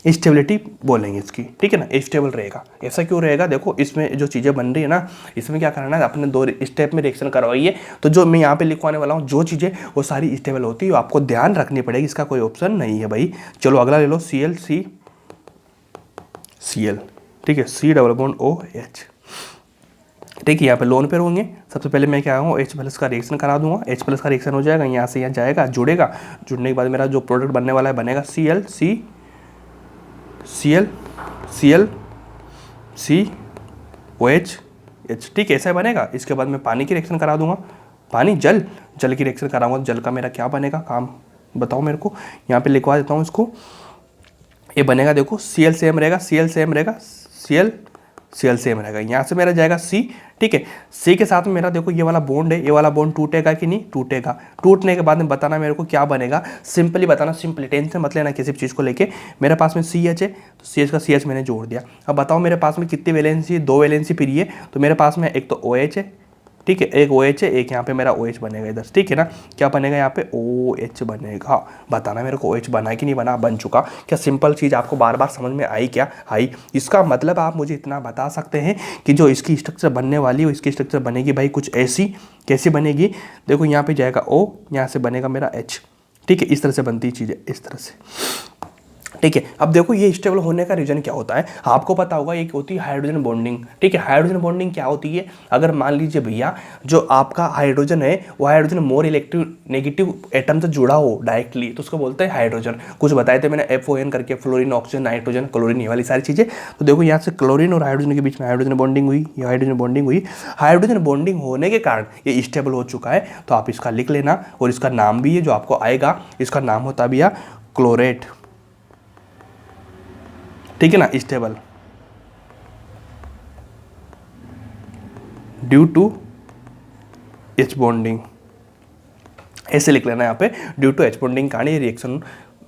स्टेबिलिटी बोलेंगे इसकी, ठीक है ना, स्टेबल रहेगा। ऐसा क्यों रहेगा, देखो इसमें जो चीज़ें बन रही है ना, इसमें क्या करना है, अपने 2 स्टेप में रिएक्शन करवाइए। तो जो मैं यहाँ पे लिखवाने वाला हूँ जो चीज़ें वो सारी स्टेबल होती है, आपको ध्यान रखनी पड़ेगी, इसका कोई ऑप्शन नहीं है भाई। चलो अगला ले लो, Cl Cl, ठीक है, C डबल बॉन्ड OH, ठीक है। यहाँ पे लोन पेयर होंगे। सबसे पहले मैं क्या हूँ, H+ का रिएक्शन करा दूंगा। H+ का रिएक्शन हो जाएगा, यहाँ से यहाँ जाएगा, जुड़ेगा, जुड़ने के बाद मेरा जो प्रोडक्ट बनने वाला है बनेगा Cl COH H, ठीक है, ऐसा बनेगा। इसके बाद मैं पानी की रिएक्शन करा दूंगा, पानी जल की रिएक्शन कराऊंगा, तो जल का मेरा क्या बनेगा, काम बताओ मेरे को। यहाँ पे लिखवा देता हूँ इसको, ये बनेगा, देखो Cl सेम रहेगा, Cl सेम रहेगा। यहाँ से मेरा जाएगा C, ठीक है। C के साथ में मेरा देखो ये वाला बॉन्ड है, ये वाला बॉन्ड टूटेगा कि नहीं, टूटेगा। टूटने के बाद में बताना मेरे को क्या बनेगा, सिंपली बताना, सिंपली, टेंशन मत लेना किसी चीज़ को लेके। मेरे पास में CH है, तो CH का CH मैंने जोड़ दिया। अब बताओ मेरे पास में कितनी वैलेंसी है, 2 वैलेंसी फ्री है। तो मेरे पास में एक तो OH है, ठीक है, एक OH है, एक यहाँ पे मेरा OH बनेगा इधर, ठीक है ना। क्या बनेगा यहाँ पे, OH बनेगा। बताना मेरे को OH बना कि नहीं बना, बन चुका। क्या सिंपल चीज़ आपको बार बार समझ में आई, क्या आई। इसका मतलब आप मुझे इतना बता सकते हैं कि जो इसकी स्ट्रक्चर बनने वाली है, इसकी स्ट्रक्चर बनेगी भाई कुछ ऐसी। कैसी बनेगी, देखो यहाँ पे जाएगा O, यहाँ से बनेगा मेरा H, ठीक है। इस तरह से बनती चीज़ें, इस तरह से, ठीक है। अब देखो ये स्टेबल होने का रीजन क्या होता है, आपको पता होगा, एक होती है हाइड्रोजन बॉन्डिंग, ठीक है। हाइड्रोजन बॉन्डिंग क्या होती है, अगर मान लीजिए भैया जो आपका हाइड्रोजन है वो हाइड्रोजन मोर इलेक्ट्रिक नेगेटिव एटम से जुड़ा हो डायरेक्टली, तो उसको बोलते हैं हाइड्रोजन। कुछ बताए थे मैंने, FON करके, फ्लोरीन, ऑक्सीजन, नाइट्रोजन, क्लोरीन, ये वाली सारी चीज़ें। तो देखो यहाँ से क्लोरीन और हाइड्रोजन के बीच में हाइड्रोजन बॉन्डिंग हुई, ये हाइड्रोजन बॉन्डिंग हुई। हाइड्रोजन बॉन्डिंग होने के कारण ये स्टेबल हो चुका है। तो आप इसका लिख लेना, और इसका नाम भी है जो आपको आएगा, इसका नाम होता भैया क्लोरेट, ठीक है ना, stable due to H bonding, ऐसे लिख लेना यहाँ पे, ड्यू टू H बॉन्डिंग कारण ये रिएक्शन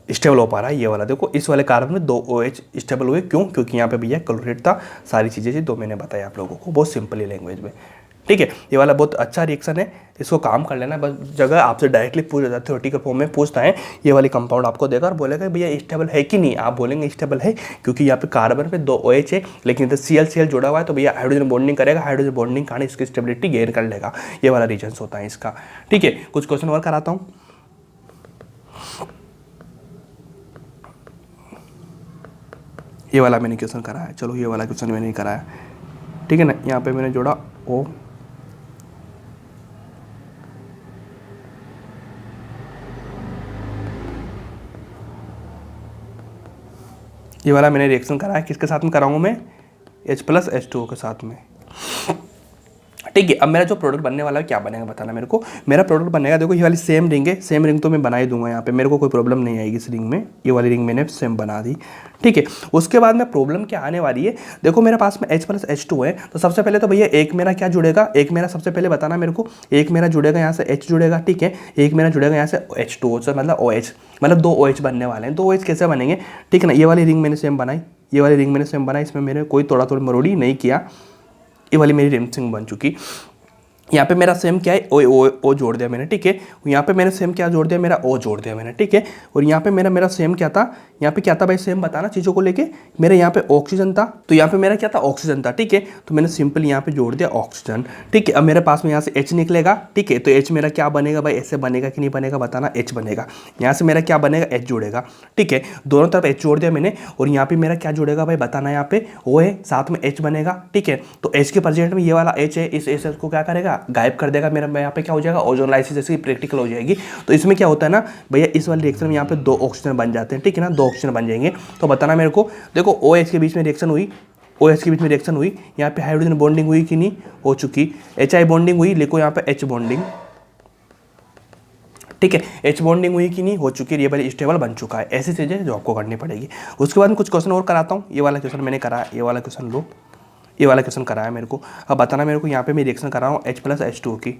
स्टेबल हो पा रहा है। ये वाला देखो, इस वाले कार्बन में 2 OH स्टेबल हुए, क्यों, क्योंकि यहाँ पे भैया क्लोरेट था। सारी चीज़ें जो 2 मैंने बताया आप लोगों को, बहुत सिंपली लैंग्वेज में, ठीक है। ये वाला बहुत अच्छा रिएक्शन है, इसको काम कर लेना। बस जगह आपसे डायरेक्टली पूछा जाता है, थ्योरेटिकल फॉर्म में पूछता है, ये वाली कंपाउंड आपको देगा और बोलेगा भैया स्टेबल है कि नहीं, आप बोलेंगे स्टेबल है, क्योंकि यहाँ पे कार्बन पे 2 OH है, लेकिन इधर Cl जुड़ा हुआ है, तो भैया हाइड्रोजन बॉन्डिंग करेगा, हाइड्रोजन बॉन्डिंग कारण इसकी स्टेबिलिटी गेन कर लेगा। ये वाला रीजन होता है इसका, ठीक है। कुछ क्वेश्चन और कराता हूँ। ये वाला मैंने क्वेश्चन कराया, चलो ये वाला क्वेश्चन मैंने नहीं कराया, ठीक है ना। यहाँ पे मैंने जोड़ा O, ये वाला मैंने रिएक्शन कराया, किसके साथ में कराऊंगा मैं, H+H2O के साथ में, ठीक है। अब मेरा जो प्रोडक्ट बनने वाला है क्या बनेगा बताना मेरे को। मेरा प्रोडक्ट बनेगा, देखो ये वाली सेम रिंग है, सेम रिंग तो मैं बना ही दूंगा यहाँ पे, मेरे को कोई प्रॉब्लम नहीं आएगी इस रिंग में। ये वाली रिंग मैंने सेम बना दी, ठीक है। उसके बाद में प्रॉब्लम क्या आने वाली है, देखो मेरे पास में H+H2 है, तो सबसे पहले तो भैया एक मेरा क्या जुड़ेगा, एक मेरा सबसे पहले बताना मेरे को, एक मेरा जुड़ेगा यहाँ से H जुड़ेगा, ठीक है। एक मेरा जुड़ेगा यहाँ से H2O से, मतलब OH, मतलब 2 OH बनने वाले हैं। 2 OH कैसे बनेंगे, ठीक है ना। ये वाली रिंग मैंने सेम बनाई, ये वाली रिंग मैंने सेम बनाई, इसमें मैंने कोई थोड़ा मरोड़ी नहीं किया, ये वाली मेरी रिंग बन चुकी। यहाँ पे मेरा सेम क्या है, ओ जोड़ दिया मैंने, ठीक है। यहाँ पे मैंने सेम क्या जोड़ दिया, मेरा ओ जोड़ दिया मैंने, ठीक है। और यहाँ पे मेरा सेम क्या था, यहाँ पे क्या था भाई, सेम बताना चीज़ों को लेके। मेरे यहाँ पे ऑक्सीजन था, तो यहाँ पे मेरा क्या था, ऑक्सीजन था, ठीक है। तो मैंने सिंपल यहाँ पे जोड़ दिया ऑक्सीजन, ठीक है। अब मेरे पास में यहाँ से H निकलेगा, ठीक है। तो H मेरा क्या बनेगा भाई, ऐसे बनेगा कि नहीं बनेगा बताना, H बनेगा। यहाँ से मेरा क्या बनेगा, H जुड़ेगा, ठीक है। दोनों तरफ H जोड़ दिया मैंने, और यहाँ पे मेरा क्या जुड़ेगा भाई बताना, यहाँ पे O है, साथ में H बनेगा, ठीक है। तो H के प्रेजेंट में ये वाला H है, इस H को क्या करेगा, गायब कर देगा। मेरा यहाँ पे क्या हो जाएगा, ओजोन लाइसिस जैसी प्रैक्टिकल हो जाएगी। तो इसमें क्या होता है ना भैया, इस वाले रिएक्शन में यहाँ पे 2 ऑक्सीजन बन जाते हैं, ठीक है ना, 2 ऑक्सीजन बन जाएंगे। तो बताना मेरे को, देखो OH के बीच में रिएक्शन हुई, OH के बीच में रिएक्शन हुई, यहाँ पे हाइड्रोजन बॉन्डिंग हुई कि नहीं, हो चुकी। HI बॉन्डिंग हुई, लिखो यहाँ पे H बॉन्डिंग, ठीक है। H बॉन्डिंग हुई कि नहीं, हो चुकी है, ये वाली स्टेबल बन चुका है। ऐसी चीज़ें जो आपको करनी पड़ेगी। उसके बाद में कुछ क्वेश्चन और कराता हूँ। ये वाला क्वेश्चन मैंने कराया, ये वाला क्वेश्चन लो, ये वाला क्वेश्चन कराया मेरे को। अब बताना मेरे को, यहाँ पे मैं रिएक्शन कर रहा हूँ H+H2O की,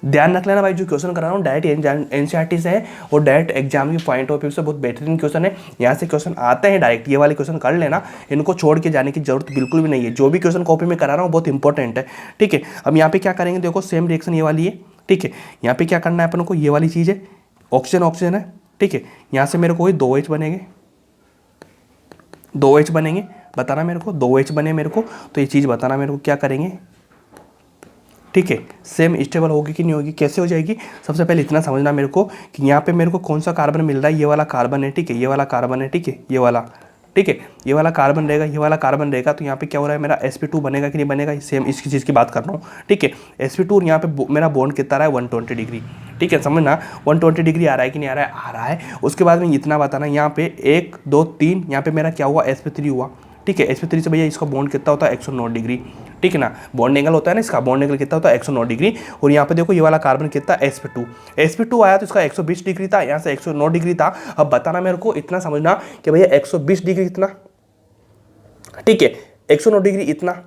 ध्यान रख लेना भाई, जो क्वेश्चन करा रहा हूँ डायरेक्ट एनसीईआरटी से है और डायरेक्ट एग्जाम की पॉइंट ऑफ व्यू से बहुत बेहतरीन क्वेश्चन है। यहाँ से क्वेश्चन आते हैं डायरेक्ट, ये वाले क्वेश्चन कर लेना, इनको छोड़ के जाने की जरूरत बिल्कुल भी नहीं है। जो भी क्वेश्चन कॉपी में करा रहा हूँ बहुत इंपॉर्टेंट है, ठीक है। अब यहाँ पे क्या करेंगे, देखो सेम रिएक्शन ये वाली है, ठीक है। यहाँ पे क्या करना है अपन को, ये वाली चीज़ है, ऑक्सीजन ऑक्सीजन है, ठीक है। यहाँ से मेरे को 2H बनेंगे, 2H बनेंगे, बताना मेरे को 2H बने मेरे को, तो ये चीज़ बताना मेरे को क्या करेंगे, ठीक है। सेम स्टेबल होगी कि नहीं होगी, कैसे हो जाएगी। सबसे पहले इतना समझना मेरे को कि यहाँ पे मेरे को कौन सा कार्बन मिल रहा है, ये वाला कार्बन है, ठीक है, ये वाला कार्बन है, ठीक है, ये वाला, ठीक है, ये वाला कार्बन रहेगा, ये वाला कार्बन रहेगा, तो यहाँ पे क्या हो रहा है मेरा sp2 बनेगा कि नहीं बनेगा, सेम इसकी चीज़ की बात कर रहा हूँ, ठीक है। sp2 यहाँ पे मेरा बॉन्ड कितना रहा है 120 डिग्री, ठीक है, समझना 120 डिग्री आ रहा है कि नहीं आ रहा है, आ रहा है। उसके बाद में इतना बताना, यहाँ पे 1 2 3 यहाँ पे मेरा क्या हुआ, sp3 हुआ, ठीक है। sp3 से भैया इसका बॉन्ड कितना होता है 109 डिग्री, ठीक है ना, बॉन्ड एंगल होता है ना इसका, बॉन्ड एंगल कितना होता है 109 डिग्री। और यहाँ पे देखो ये वाला कार्बन कितना sp2 आया तो इसका 120 डिग्री था, यहाँ से 109 डिग्री था। अब बताना मेरे को, इतना समझना कि भैया 120 डिग्री इतना, ठीक है, 109 डिग्री इतना,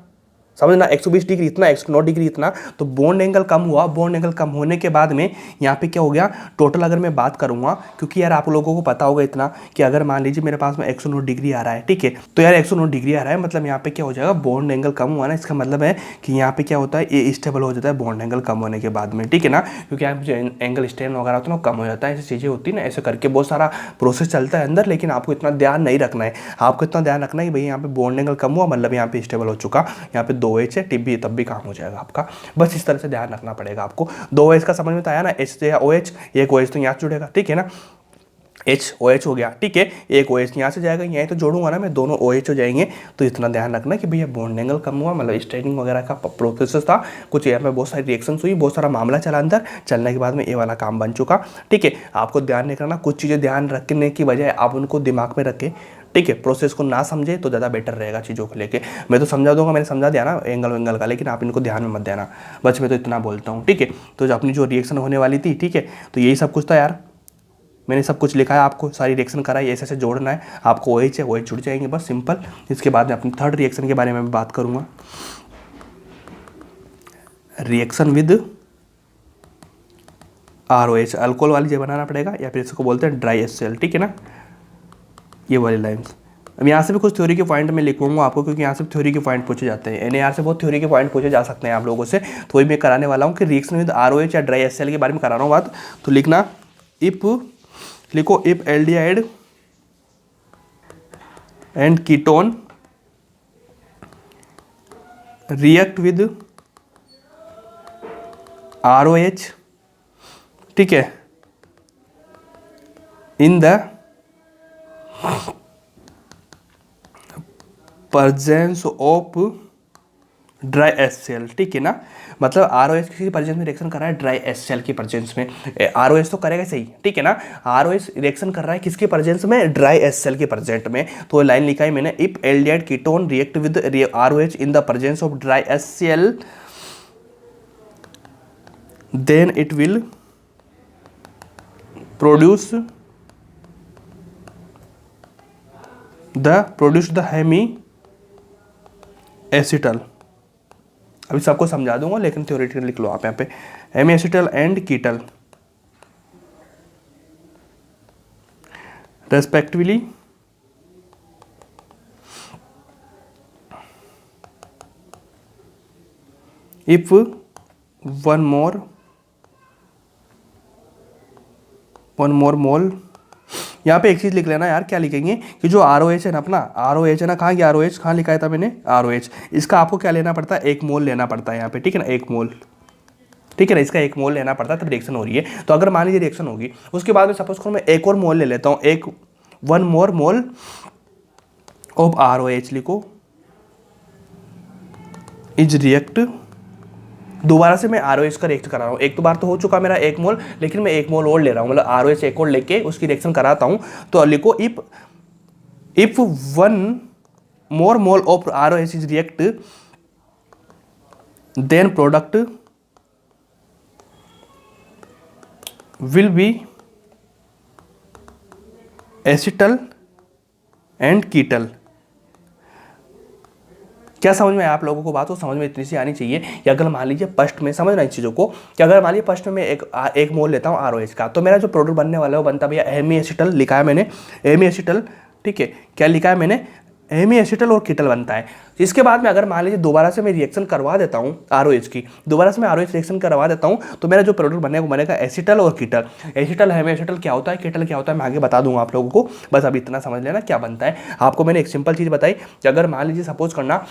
समझना 120 डिग्री इतना, 109 डिग्री इतना, तो बॉन्ड एंगल कम हुआ। बॉन्ड एंगल कम होने के बाद में यहाँ पे क्या हो गया, टोटल अगर मैं बात करूंगा, क्योंकि यार आप लोगों को पता होगा इतना कि अगर मान लीजिए मेरे पास में 109 डिग्री आ रहा है, ठीक है, तो यार 109 डिग्री आ रहा है मतलब यहाँ पे क्या हो जाएगा, बॉन्ड एंगल कम हुआ ना, इसका मतलब है कि यहाँ पे क्या होता है, ये स्टेबल हो जाता है बॉन्ड एंगल कम होने के बाद में, ठीक है ना, क्योंकि यहाँ पे जो एंगल स्ट्रेन वगैरह होता है ना कम हो जाता है, ऐसी चीज़ें होती है ना, ऐसे करके बहुत सारा प्रोसेस चलता है अंदर। लेकिन आपको इतना ध्यान नहीं रखना है, आपको इतना ध्यान रखना है कि भाई यहाँ पे बॉन्ड एंगल कम हुआ मतलब यहाँ पे स्टेबल हो चुका, यहाँ पे 2H है, टिप भी तब भी काम हो जाएगा आपका। बस इस तरह से ध्यान रखना पड़ेगा आपको। 2H का समझ में तो आया ना, H से या OH, एक OH तो यहाँ जुड़ेगा, ठीक है ना, HOH हो गया, ठीक है, एक OH यहाँ से जाएगा, यहीं तो जोड़ूंगा ना मैं, दोनों OH हो जाएंगे। तो इतना ध्यान रखना कि भैया बॉन्ड एंगल कम हुआ मतलब स्ट्रेनिंग वगैरह का प्रोसेस था कुछ, यहाँ पे बहुत सारी रिएक्शंस हुई, बहुत सारा मामला चला अंदर, चलने के बाद में ये वाला काम बन चुका, ठीक है। आपको ध्यान नहीं रखना, कुछ चीज़ें ध्यान रखने की बजाय आप उनको दिमाग में रखें, ठीक है, प्रोसेस को ना समझे तो ज़्यादा बेटर रहेगा चीज़ों को लेके। मैं तो समझा दूंगा, मैंने समझा दिया ना एंगल वेंगल का, लेकिन आप इनको ध्यान में मत देना, बस मैं तो इतना बोलता हूँ, ठीक है। तो जो अपनी जो रिएक्शन होने वाली थी, ठीक है, तो यही सब कुछ था यार, मैंने सब कुछ लिखा है, आपको सारी रिएक्शन कराई, ऐसे ऐसे जोड़ना है आपको, OH है OH जुड़ जाएंगे बस सिंपल। इसके बाद में अपनी थर्ड रिएक्शन के बारे में मैं बात करूँगा, रिएक्शन विद ROH, अल्कोहल वाली जो बनाना पड़ेगा, या फिर इसको बोलते हैं ड्राई HCl, ठीक है ना, ये वाली लाइन्स। अब यहाँ से भी कुछ थ्योरी के पॉइंट में लिखूंगा आपको, क्योंकि यहाँ से थ्योरी के पॉइंट पूछे जाते हैं, NAR से बहुत थ्योरी के पॉइंट पूछे जा सकते हैं आप लोगों से, तो वही मैं कराने वाला हूँ कि रिएक्शन विद ROH या ड्राई HCl के बारे में करा रहा हूँ बात। तो लिखना, इफ लिखो, if aldehyde and ketone react with ROH, ठीक है, इन the presence of dry HCl, ठीक है ना, मतलब ROH किसी प्रेजेंस में रिएक्शन कर रहा है ड्राई HCl की प्रेजेंस में, ROH तो करेगा सही, ठीक है ना, ROH रिएक्शन कर रहा है किसके प्रेजेंस में, ड्राई HCl के प्रेजेंट में। तो लाइन लिखा है मैंने, if aldehyde ketone react with ROH in the presence of dry HCl then it will produce the hemiacetal. अभी सबको समझा दूंगा, लेकिन थ्योरेटिकल लिख लो आप यहाँ पे, hemiacetal and ketal respectively if one more mole. यहाँ पे एक चीज़ लिख लेना यार, क्या लिखेंगे कि जो ROH है ना, अपना ROH है ना, कहाँ गया ROH, कहाँ लिखा था मैंने ROH, इसका आपको क्या लेना पड़ता है, 1 मोल लेना पड़ता है यहाँ पे, ठीक है ना, 1 मोल, ठीक है ना, इसका 1 मोल लेना पड़ता है तब रिएक्शन हो रही है। तो अगर मान लीजिए रिएक्शन होगी, उसके बाद में सपोज करो मैं एक और मोल ले लेता हूँ, 1 मोर मोल ऑफ ROH लिखो इज रिएक्ट, दोबारा से मैं ROH का रिएक्ट करा रहा हूँ, एक तो बार तो हो चुका मेरा 1 मोल, लेकिन मैं 1 मोल और ले रहा हूँ, मतलब ROH एक और लेके उसकी रिएक्शन कराता हूँ। तो लिखो, if 1 more mole of ROH is react then product will be acetal and ketal. क्या समझ में आया आप लोगों को बात? तो समझ में इतनी सी आनी चाहिए कि अगर मान लीजिए फर्स्ट में समझना इस चीज़ों को कि अगर मान लीजिए फर्स्ट में मैं एक मोल लेता हूँ ROH का, तो मेरा जो प्रोडक्ट बनने वाला है वो बनता भैया एमी एसिटल, लिखा है मैंने एमी एसिटल, ठीक है। क्या लिखा है मैंने? एमी एसिटल और कीटल बनता है। इसके बाद में अगर मान लीजिए दोबारा से मैं रिएक्शन करवा देता हूँ ROH की, दोबारा से मैं ROH रिएक्शन करवा देता हूँ, तो मेरा जो प्रोडक्ट बनेगा वो बनेगा एसिटल और कीटल। एसिटल एमी एसिटल क्या होता है, कीटल क्या होता है, मैं आगे बता दूंगा आप लोगों को, बस अभी इतना समझ लेना क्या बनता है। आपको मैंने एक सिंपल चीज़ बताई कि अगर मान लीजिए सपोज करना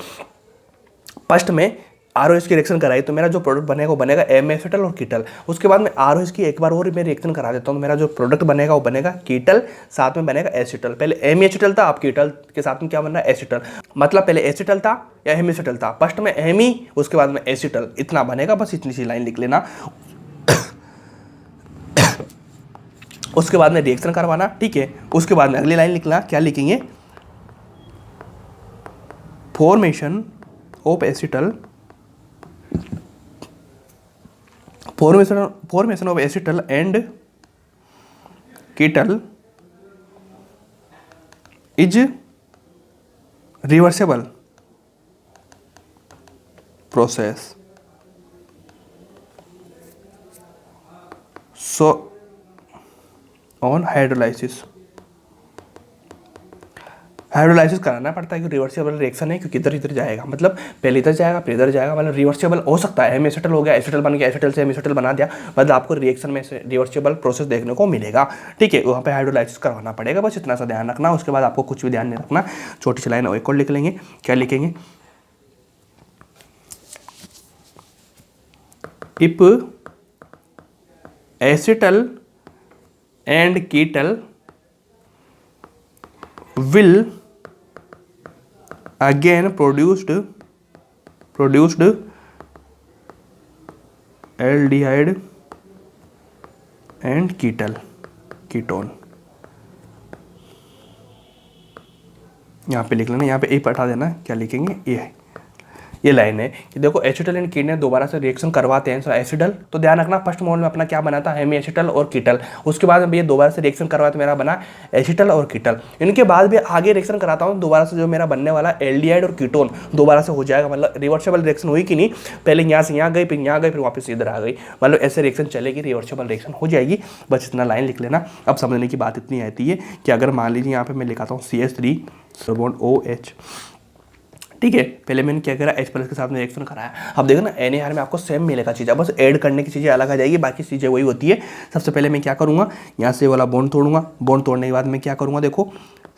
फर्स्ट में ROH की रिएक्शन कराई, तो मेरा जो प्रोडक्ट बनेगा वो बनेगा एम एसिटल और कीटल। उसके बाद में ROH की एक बार और मैं रिएक्शन करा देता हूँ, तो मेरा जो प्रोडक्ट बनेगा वो बनेगा कीटल, साथ में बनेगा एसिटल। पहले एम एसिटल था, अब कीटल के साथ में क्या बन रहा है, एसिटल। मतलब पहले एसिटल था या एम एसिटल था, फर्स्ट में एमी, उसके बाद में एसिटल, इतना बनेगा। बस इतनी सी लाइन लिख लेना। उसके बाद में रिएक्शन करवाना, ठीक है। उसके बाद में अगली लाइन लिखना, क्या लिखेंगे, formation of acetal, formation of acetal and ketal is reversible process. So on hydrolysis कराना पड़ता है कि रिवर्सिबल रिएक्शन है, क्योंकि इधर इधर जाएगा, मतलब पहले इधर जाएगा फिर इधर जाएगा, मतलब रिवर्सिबल हो सकता है। एम एसिटल हो गया, एसिटल बन गया, एसिटल से एम एसिटल बना दिया, मतलब आपको रिएक्शन में से रिवर्सिबल प्रोसेस देखने को मिलेगा, ठीक है। वहाँ पे हाइड्रोलाइसिस करवाना पड़ेगा, बस इतना सा ध्यान रखना। उसके बाद आपको कुछ भी ध्यान नहीं रखना, छोटी सी लाइन एक और लिख लेंगे। क्या लिखेंगे, if acetal and ketal will again produced aldehyde and ketone। यहाँ पे लिख लेना, यहाँ पे ए हटा देना, क्या लिखेंगे, ये लाइन है कि देखो एसिटल एंड कीटल दोबारा से रिएक्शन करवाते हैं एसिडल, तो ध्यान रखना फर्स्ट मोल में अपना क्या बना था, हेमी एसिटल और कीटल। उसके बाद में ये दोबारा से रिएक्शन करवाते मेरा बना एसिटल और कीटल। इनके बाद भी आगे रिएक्शन कराता हूँ, दोबारा से जो मेरा बनने वाला एल्डिहाइड और कीटोन दोबारा से हो जाएगा, मतलब रिवर्सिबल रिएक्शन हुई कि नहीं, पहले यहाँ से यहाँ गई, फिर यहाँ गई, फिर वापस इधर आ गई, मतलब ऐसे रिएक्शन चलेगी, रिवर्सिबल रिएक्शन हो जाएगी। बस इतना लाइन लिख लेना। अब समझने की बात इतनी आती है कि अगर मान लीजिए यहाँ पे मैं लिखाता हूँ CH3 बॉन्ड OH, ठीक है। पहले मैंने क्या करा, H+ के साथ में रिएक्शन कराया। अब देखो ना NaR में आपको सेम मिलेगा चीज़, बस ऐड करने की चीज़ें अलग आ जाएगी, बाकी चीज़ें वही होती है। सबसे पहले मैं क्या करूँगा, यहाँ से वाला बॉन्ड तोड़ूंगा, बॉन्ड तोड़ने के बाद मैं क्या करूँगा, देखो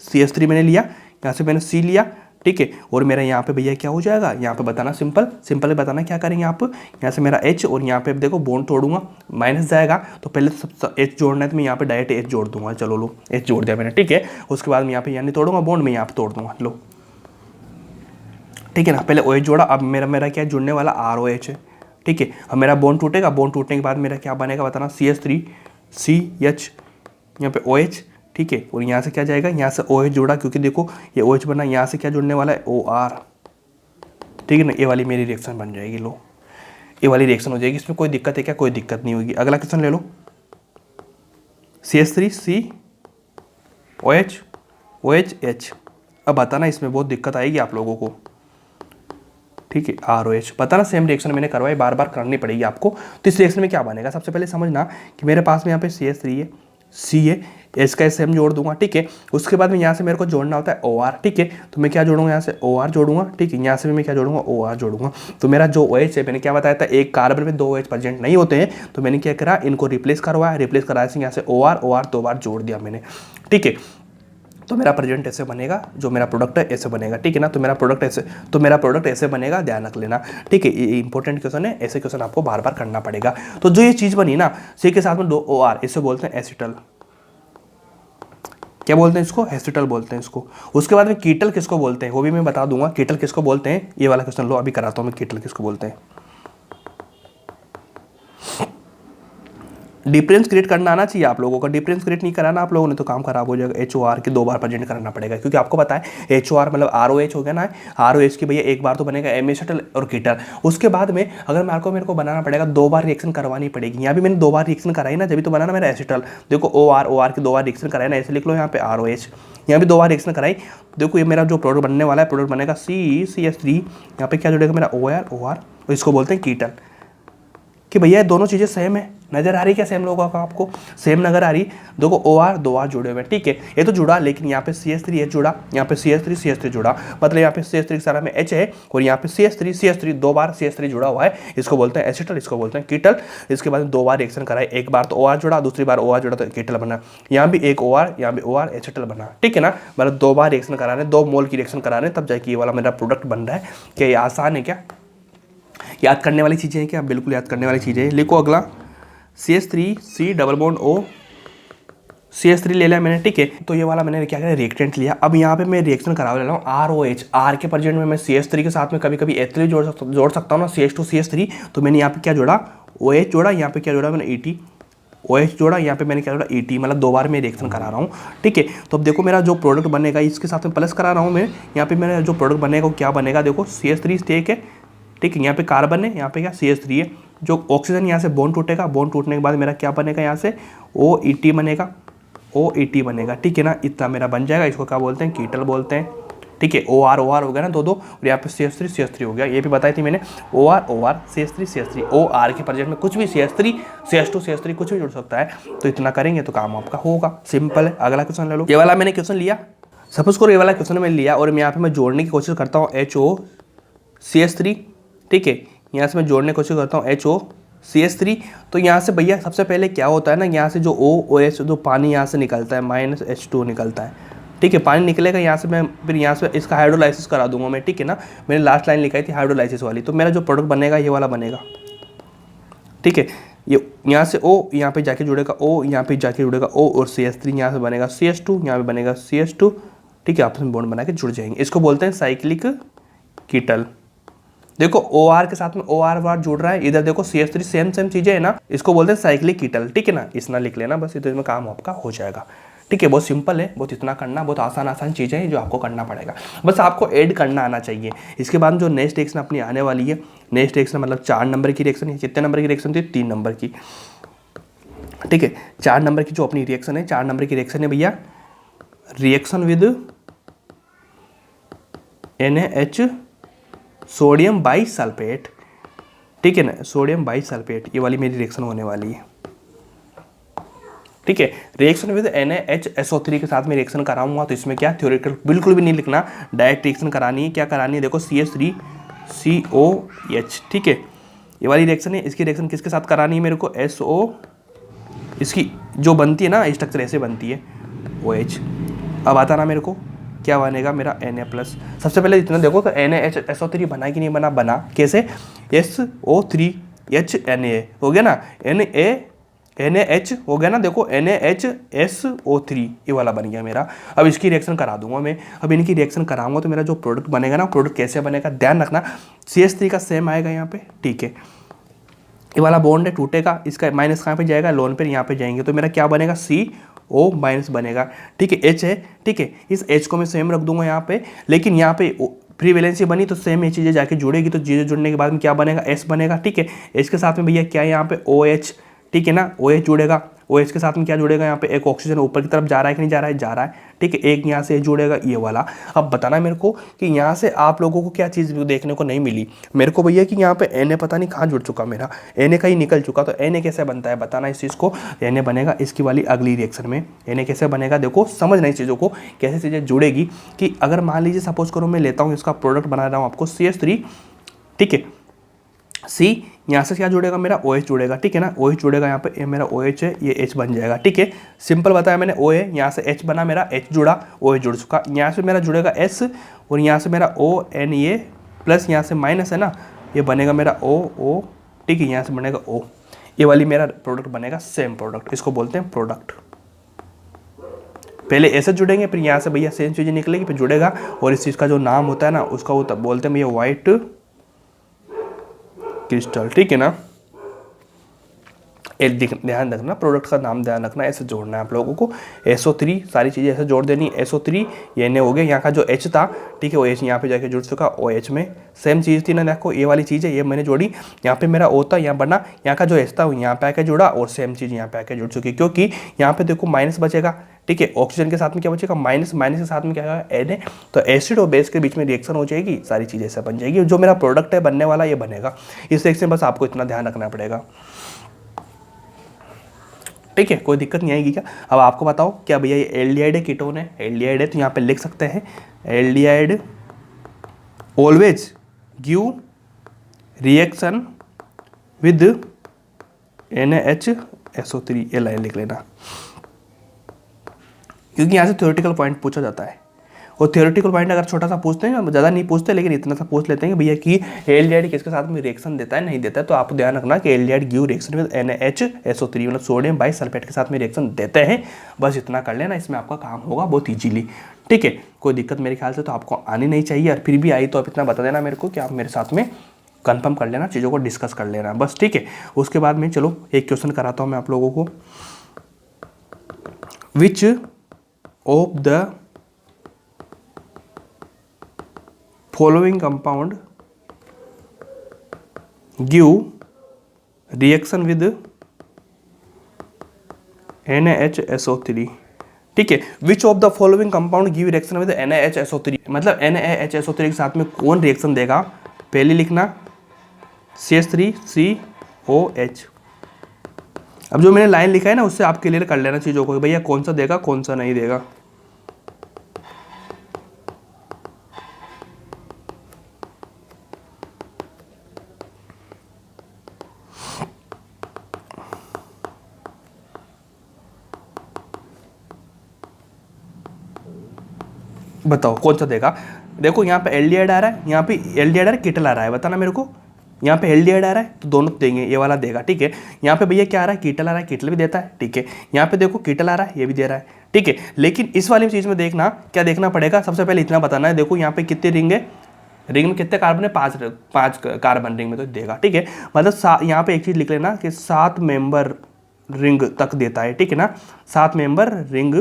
CH3 मैंने लिया, यहाँ से मैंने C लिया, ठीक है। और मेरा यहाँ पे भैया क्या हो जाएगा, यहाँ पे बताना सिंपल बताना क्या करेंगे आप, यहाँ से मेरा H और यहाँ पे देखो बॉन्ड तोड़ूंगा, माइनस जाएगा, तो पहले तो सब H जोड़ना है, तो मैं यहाँ पे डायरेक्ट H जोड़ दूंगा। चलो लो H जोड़ दिया मैंने, ठीक है। उसके बाद मैं यहाँ पे यहाँ नहीं तोड़ूंगा बॉन्ड, मैं यहाँ पे तोड़ दूंगा, लो ठीक है ना। पहले OH जोड़ा, अब मेरा क्या जुड़ने वाला ROH है, ठीक है। अब मेरा बॉन्ड टूटेगा, बॉन्ड टूटने के बाद मेरा क्या बनेगा बताना, CH3CH, यहाँ पे OH, ठीक है। और यहाँ से क्या जाएगा, यहाँ से OH जोड़ा, क्योंकि देखो ये OH बना, यहाँ से क्या जुड़ने वाला है OR, ठीक है ना। ये वाली मेरी रिएक्शन बन जाएगी, लो ये वाली रिएक्शन हो जाएगी। इसमें कोई दिक्कत है क्या, कोई दिक्कत नहीं होगी। अगला क्वेश्चन ले लो, CH3COH अब बताना, इसमें बहुत दिक्कत आएगी आप लोगों को, ठीक है। ROH बताना, सेम रिएक्शन मैंने करवाई, बार बार करनी पड़ेगी आपको। तो इस रिएक्शन में क्या बनेगा, सबसे पहले समझना कि मेरे पास में यहाँ पे CH3 है, C है, H का SM जोड़ दूंगा, ठीक है। उसके बाद में यहाँ से मेरे को जोड़ना होता है OR, ठीक है। तो मैं क्या जोड़ूंगा, यहाँ से OR जोड़ूंगा, ठीक है। यहाँ से भी मैं क्या जोड़ूंगा, OR जोड़ूंगा। तो मेरा जो OH है, मैंने क्या बताया था, एक कार्बन में 2 OH प्रेजेंट नहीं होते हैं, तो मैंने क्या करा, इनको रिप्लेस करवाया, रिप्लेस कराया से यहाँ से OR 2 बार जोड़ दिया मैंने, ठीक है। तो मेरा प्रेजेंट ऐसे बनेगा, जो मेरा प्रोडक्ट है ऐसे बनेगा, ठीक है ना। तो मेरा प्रोडक्ट ऐसे बनेगा, ध्यान रख लेना, ठीक है। ये इंपॉर्टेंट क्वेश्चन है, ऐसे क्वेश्चन आपको बार बार करना पड़ेगा। तो जो ये चीज़ बनी ना, C के साथ में 2 OR, इसे बोलते हैं एसिटल, क्या बोलते हैं इसको, एसिटल बोलते हैं इसको। उसके बाद में कीटल किसको बोलते हैं, वो भी मैं बता दूंगा, कीटल किसको बोलते हैं। ये वाला क्वेश्चन लो, अभी कराता हूँ मैं, कीटल किसको बोलते हैं। डिफरेंस क्रिएट करना आना चाहिए आप लोगों का। डिफरेंस क्रिएट नहीं कराना आप लोगों ने तो काम खराब हो जाएगा। HOR के 2 बार प्रेजेंट कराना पड़ेगा, क्योंकि आपको पता है HOR मतलब ROH हो गया ना, ROH की भैया एक बार तो बनेगा एमेसेटल और कीटल। उसके बाद में अगर मेरे को बनाना पड़ेगा 2 बार रिएक्शन करवानी पड़ेगी। यहाँ भी मैंने 2 बार रिएक्शन कराई ना, जब तो बनाना मेरा एसिटल। देखो OR की 2 बार रिएक्शन कराई ना, ऐसे लिख लो यहाँ पे ROH। यहाँ भी 2 बार रिएक्शन कराई। देखो ये मेरा जो प्रोडक्ट बनने वाला है, प्रोडक्ट बनेगा CH3। यहाँ पे क्या जुड़ेगा मेरा OR, इसको बोलते हैं कीटल। कि भैया ये दोनों चीज़ें सेम है, नजर आ रही क्या सेम लोगों का आपको? सेम नजर आ रही। देखो OR 2 R जुड़े हुए हैं, ठीक है, ये तो जुड़ा, लेकिन यहाँ पे CH3 H जुड़ा, यहाँ पे CH3 जुड़ा, मतलब यहाँ पे CH3 सारा में H है और यहाँ पे CH3 2 बार CH3 जुड़ा हुआ है। इसको बोलते हैं एसिटल, इसको बोलते हैं कीटल। इसके बाद 2 बार रिएक्शन कराए, एक बार तो OR जुड़ा, दूसरी बार OR जुड़ा तो कीटल बना। यहाँ भी एक OR, यहाँ भी OR, एसिटल बना, ठीक है ना। मतलब 2 बार रिएक्शन करा रहे हैं, 2 मोल की रिएक्शन करा रहे हैं, तब जाके ये वाला मेरा प्रोडक्ट बन रहा है। क्या ये आसान है? क्या याद करने वाली चीज़ें हैं? क्या बिल्कुल याद करने वाली चीज़ें हैं। लिखो अगला CH3C double bond O, CH3 ले लिया मैंने, ठीक है। तो ये वाला मैंने क्या किया, रिएक्टेंट लिया। अब यहाँ पे मैं रिएक्शन करा ले रहा हूँ ROH। R के प्रेजेंट में मैं CH3 के साथ में कभी कभी H3 जोड़ सकता हूँ ना, CH2CH3। तो मैंने यहाँ पे क्या जोड़ा, OH जोड़ा, यहाँ पे क्या जोड़ा मैंने ET, OH जोड़ा, यहाँ पे मैंने क्या जोड़ा ET, मतलब 2 बार मैं रिएक्शन करा रहा हूँ, ठीक है। तो अब देखो मेरा जो प्रोडक्ट बनेगा इसके साथ में प्लस करा रहा हूँ मैं। यहाँ पे मेरा जो प्रोडक्ट बनेगा वो क्या बनेगा, देखो CH3 स्टेक है, ठीक है। यहाँ पे कार्बन है, यहाँ पे क्या CH3 है। जो ऑक्सीजन यहाँ से बॉन्ड टूटेगा, बॉन्ड टूटने के बाद मेरा क्या बनेगा, यहाँ से OET बनेगा, OET बनेगा, ठीक है ना। इतना मेरा बन जाएगा। इसको क्या बोलते हैं, कीटल बोलते हैं, ठीक है। OR हो गया ना 2 और यहाँ पे CH3 हो गया। ये भी बताई थी मैंने, OR CH3 OR के प्रेजेंट में कुछ भी CH3 CH2 कुछ भी जुड़ सकता है। तो इतना करेंगे तो काम आपका होगा, सिंपल है। अगला क्वेश्चन ले लो। ये वाला मैंने क्वेश्चन लिया, सपोज करो ये वाला क्वेश्चन मैंने लिया और यहाँ पे मैं जोड़ने की कोशिश करता हूँ HOCH3, ठीक है। यहाँ से मैं जोड़ने की कोशिश करता हूँ HOCH3। तो यहाँ से भैया सबसे पहले क्या होता है ना, यहाँ से जो OH जो पानी यहाँ से निकलता है -H2 निकलता है, ठीक है। पानी निकलेगा यहाँ से, मैं फिर यहाँ से इसका हाइड्रोलाइसिस करा दूंगा मैं, ठीक है ना। मैंने लास्ट लाइन लिखाई थी हाइड्रोलाइसिस वाली। तो मेरा जो प्रोडक्ट बनेगा ये वाला बनेगा, ठीक है। ये यहाँ से O यहाँ पे जाके जुड़ेगा O, यहाँ पे जाके जुड़ेगा O और CH3 यहाँ से बनेगा CH2, यहाँ पे बनेगा CH2, ठीक है। आपस में बॉन्ड बना के जुड़ जाएंगे। इसको बोलते हैं साइक्लिक कीटल। देखो OR के साथ में OR जुड़ रहा है, इधर देखो CH3, सेम चीजें है ना, इसको बोलते हैं साइक्लिक कीटल, ठीक है ना। इतना लिख लेना बस, इधर में काम आपका हो जाएगा, ठीक है। बहुत सिंपल है, बहुत इतना करना, बहुत आसान चीज़ें हैं जो आपको करना पड़ेगा, बस आपको ऐड करना आना चाहिए। इसके बाद जो नेक्स्ट रिएक्शन अपनी आने वाली है, नेक्स्ट रिएक्शन मतलब 4 नंबर की रिएक्शन है। कितने नंबर की रिएक्शन थी, 3 नंबर की, ठीक है। 4 नंबर की जो अपनी रिएक्शन है, 4 नंबर की रिएक्शन है भैया, reaction with NaH sodium bisulphate, ठीक है ना, सोडियम बाइसल्फेट, ये वाली मेरी रिएक्शन होने वाली है, ठीक है। रिएक्शन विद NaHSO3 के साथ में रिएक्शन कराऊंगा। तो इसमें क्या थ्योरेटिकल बिल्कुल भी नहीं लिखना, डायरेक्ट रिएक्शन करानी है। क्या करानी है, देखो CH3COH, ठीक है। ये वाली रिएक्शन है, इसकी रिएक्शन किसके साथ करानी है मेरे को, SO, इसकी जो बनती है ना स्ट्रक्चर ऐसे बनती है OH। अब आता ना मेरे को क्या बनेगा मेरा Na+। सबसे पहले इतना देखो तो NaHSO3 बना कि नहीं बना, बना कैसे, SO3H Na हो गया ना, NaH हो गया ना, देखो NaHSO3 ये वाला बन गया मेरा। अब इसकी रिएक्शन करा दूंगा मैं। अब इनकी रिएक्शन कराऊंगा तो मेरा जो प्रोडक्ट बनेगा ना, प्रोडक्ट कैसे बनेगा ध्यान रखना, CH3 का सेम आएगा यहाँ पे, ठीक है। ये वाला बॉन्ड है टूटेगा, इसका माइनस कहाँ पे जाएगा, लोन पे यहाँ पे जाएंगे। तो मेरा क्या बनेगा, CO- बनेगा, ठीक है। H है, ठीक है। इस H को मैं सेम रख दूंगा यहाँ पे, लेकिन यहाँ पे फ्री वैलेंसी बनी तो सेम ये चीज़ें जाके जुड़ेगी। तो चीज़ें जुड़ने के बाद में क्या बनेगा, S बनेगा, ठीक है। H के साथ में भैया क्या है यहाँ पे OH, ठीक है ना, OH जुड़ेगा। OH के साथ में क्या जुड़ेगा, यहाँ पे एक ऑक्सीजन ऊपर की तरफ जा रहा है कि नहीं जा रहा है, जा रहा है, ठीक है। एक यहाँ से जुड़ेगा ये वाला। अब बताना मेरे को कि यहाँ से आप लोगों को क्या चीज़ देखने को नहीं मिली मेरे को भैया, कि यहाँ पे Na पता नहीं कहाँ जुड़ चुका, मेरा Na कहीं निकल चुका। तो Na कैसे बनता है बताना इस चीज़ को। Na बनेगा इसकी वाली अगली रिएक्शन में। Na कैसे बनेगा, देखो समझना इस चीज़ों को, कैसे चीज़ें जुड़ेगी। कि अगर मान लीजिए सपोज करो मैं लेता हूँ इसका प्रोडक्ट बना रहा हूँ आपको CH3, ठीक है। C यहाँ से क्या जुड़ेगा मेरा OH जुड़ेगा, ठीक है ना। OH जुड़ेगा यहाँ पे, ये मेरा OH है, ये H बन जाएगा, ठीक है। सिंपल बताया मैंने, O है, यहाँ से H बना मेरा, H जुड़ा, OH जुड़ चुका। यहाँ से मेरा जुड़ेगा S और यहाँ से मेरा ONA प्लस यहाँ से माइनस है ना, ये बनेगा मेरा O, ठीक है। यहाँ से बनेगा O, ये वाली मेरा प्रोडक्ट बनेगा सेम प्रोडक्ट, इसको बोलते हैं प्रोडक्ट। पहले ऐसे जुड़ेंगे, फिर यहाँ से भैया सेम चीज़ें निकलेगी, फिर जुड़ेगा। और इस चीज़ का जो नाम होता है ना, उसका वो बोलते हैं भैया व्हाइट क्रिस्टल, ठीक है ना। ध्यान रखना, प्रोडक्ट का नाम ध्यान रखना, ऐसे जोड़ना है आप लोगों को। SO3 सारी चीज़ें ऐसे जोड़ देनी। SO3 ये ने हो गया, यहाँ का जो H था, ठीक है, वो H यहाँ पे जाके जुड़ चुका। OH में सेम चीज़ थी ना, देखो ये वाली चीज़ है, ये मैंने जोड़ी, यहाँ पे मेरा O था, यहाँ बना, यहाँ का जो H था वो यहाँ पे आके जुड़ा, और सेम चीज़ यहाँ पे आके जुड़ चुकी, क्योंकि यहाँ पे देखो माइनस बचेगा, ठीक है, ऑक्सीजन के साथ में क्या बचेगा, माइनस, माइनस के साथ में क्या है, Na, तो एसिड और बेस के बीच में रिएक्शन हो जाएगी, सारी चीज़ें ऐसा बन जाएगी। जो मेरा प्रोडक्ट है बनने वाला ये बनेगा। इस रिएक्शन बस आपको इतना ध्यान रखना पड़ेगा, ठीक है, कोई दिक्कत नहीं आएगी क्या। अब आपको बताओ क्या भैया ये एल्डिहाइड है कीटोन है, एल्डिहाइड है, तो यहाँ पे लिख सकते हैं aldehyde always give reaction with NaHSO3, ये लाइन लिख लेना, क्योंकि यहाँ से थ्योरेटिकल पॉइंट पूछा जाता है। और थ्योरेटिकल पॉइंट अगर छोटा सा पूछते हैं, ज़्यादा नहीं पूछते, लेकिन इतना सा पूछ लेते हैं कि भैया कि एल्डिहाइड किसके साथ में रिएक्शन देता है, नहीं देता है, तो आपको ध्यान रखना कि aldehyde give reaction with NaHSO3, मतलब सोडियम बाइसल्फेट के साथ में रिएक्शन देते हैं। बस इतना कर लेना, इसमें आपका काम होगा बहुत ईजीली, ठीक है। कोई दिक्कत मेरे ख्याल से तो आपको आनी नहीं चाहिए, और फिर भी आई तो आप इतना बता देना मेरे को कि आप मेरे साथ में कंफर्म कर लेना, चीज़ों को डिस्कस कर लेना बस, ठीक है। उसके बाद में चलो एक क्वेश्चन कराता हूँ मैं आप लोगों को। Which of the following compound give reaction with NaHSO3, ठीक है। Which of the following compound give reaction with NaHSO3, मतलब NaHSO3 के साथ में कौन रिएक्शन देगा, पहले लिखना CH3COH। अब जो मैंने लाइन लिखा है ना, उससे आप क्लियर कर लेना चीज़ों को, भैया कौन सा देगा कौन सा नहीं देगा। बताओ कौन सा देगा। देखो यहाँ पे एल्डिहाइड आ रहा है, यहाँ पे एल्डिहाइड आ रहा है, कीटल आ रहा है, बताना मेरे को। यहाँ पे एल्डिहाइड आ रहा है तो दोनों देंगे, ये वाला देगा, ठीक है। यहाँ पे भैया क्या आ रहा है, कीटल आ रहा है, कीटल भी देता है, ठीक है। यहाँ पे देखो कीटल आ रहा है, ये भी दे रहा है, ठीक है। लेकिन इस वाली चीज़ में देखना क्या देखना पड़ेगा, सबसे पहले इतना बताना है। देखो यहाँ पे कितने रिंग है, रिंग में कितने कार्बन है, पाँच कार्बन रिंग में, तो देगा, ठीक है। मतलब यहाँ पे एक चीज़ लिख लेना कि 7 मेंबर रिंग तक देता है, ठीक है ना, 7 मेंबर रिंग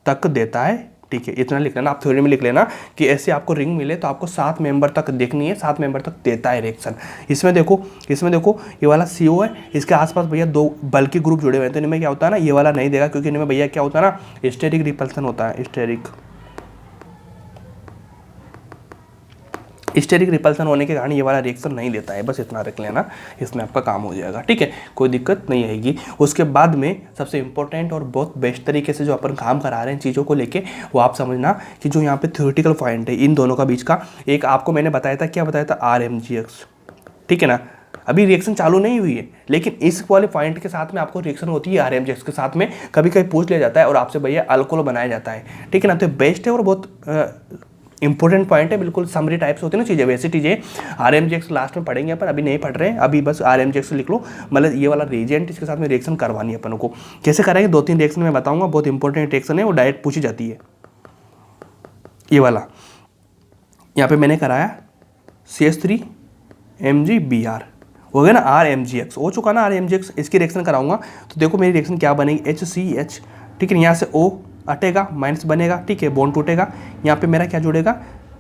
तक देता है, ठीक है। इतना लिख लेना, आप थ्योरी में लिख लेना कि ऐसे आपको रिंग मिले तो आपको 7 मेंबर तक देखनी है, 7 मेंबर तक देता है रिएक्शन। इसमें देखो ये वाला CO है, इसके आसपास भैया 2 बल्कि ग्रुप जुड़े हुए हैं, तो इनमें क्या होता है ना, ये वाला नहीं देगा, क्योंकि इनमें भैया क्या होता है ना, स्टेरिक रिपल्सन होता है, स्टेरिक रिपल्सन होने के कारण ये वाला रिएक्शन नहीं देता है, बस इतना रख लेना, इसमें आपका काम हो जाएगा, ठीक है, कोई दिक्कत नहीं आएगी। उसके बाद में सबसे इंपॉर्टेंट और बहुत बेस्ट तरीके से जो अपन काम करा रहे हैं चीज़ों को लेके, वो आप समझना कि जो यहाँ पे थ्योरेटिकल पॉइंट है इन दोनों का बीच का, एक आपको मैंने बताया था, क्या बताया था, RMGX, ठीक है ना। अभी रिएक्शन चालू नहीं हुई है, लेकिन इस वाले पॉइंट के साथ में आपको रिएक्शन होती है RMGX के साथ में, कभी कभी पूछ लिया जाता है और आपसे भैया अल्कोहल बनाया जाता है, ठीक है ना। तो बेस्ट है और बहुत इंपॉर्टेंट पॉइंट है, बिल्कुल समरी टाइप्स होती है ना चीज़ें, वैसी चीज़ें। RMGX लास्ट में पढ़ेंगे अपन, अभी नहीं पढ़ रहे हैं, अभी बस RMGX लिख लो, मतलब ये वाला रिएजेंट इसके साथ में रिएक्शन करवानी है अपन को। कैसे करेंगे, 2-3 रिएक्शन मैं बताऊंगा, बहुत इंपॉर्टेंट रिएक्शन है, वो डायरेक्ट पूछी जाती है। ये वाला यहाँ पे मैंने कराया CH3MgBr, हो गया ना, RMGX हो चुका ना, RMGX, इसकी रिएक्शन कराऊंगा तो देखो मेरी रिएक्शन क्या बनेगी, HCH, ठीक है। यहाँ से O हटेगा, माइनस बनेगा, ठीक है, बॉन्ड टूटेगा, यहाँ पे मेरा क्या जुड़ेगा,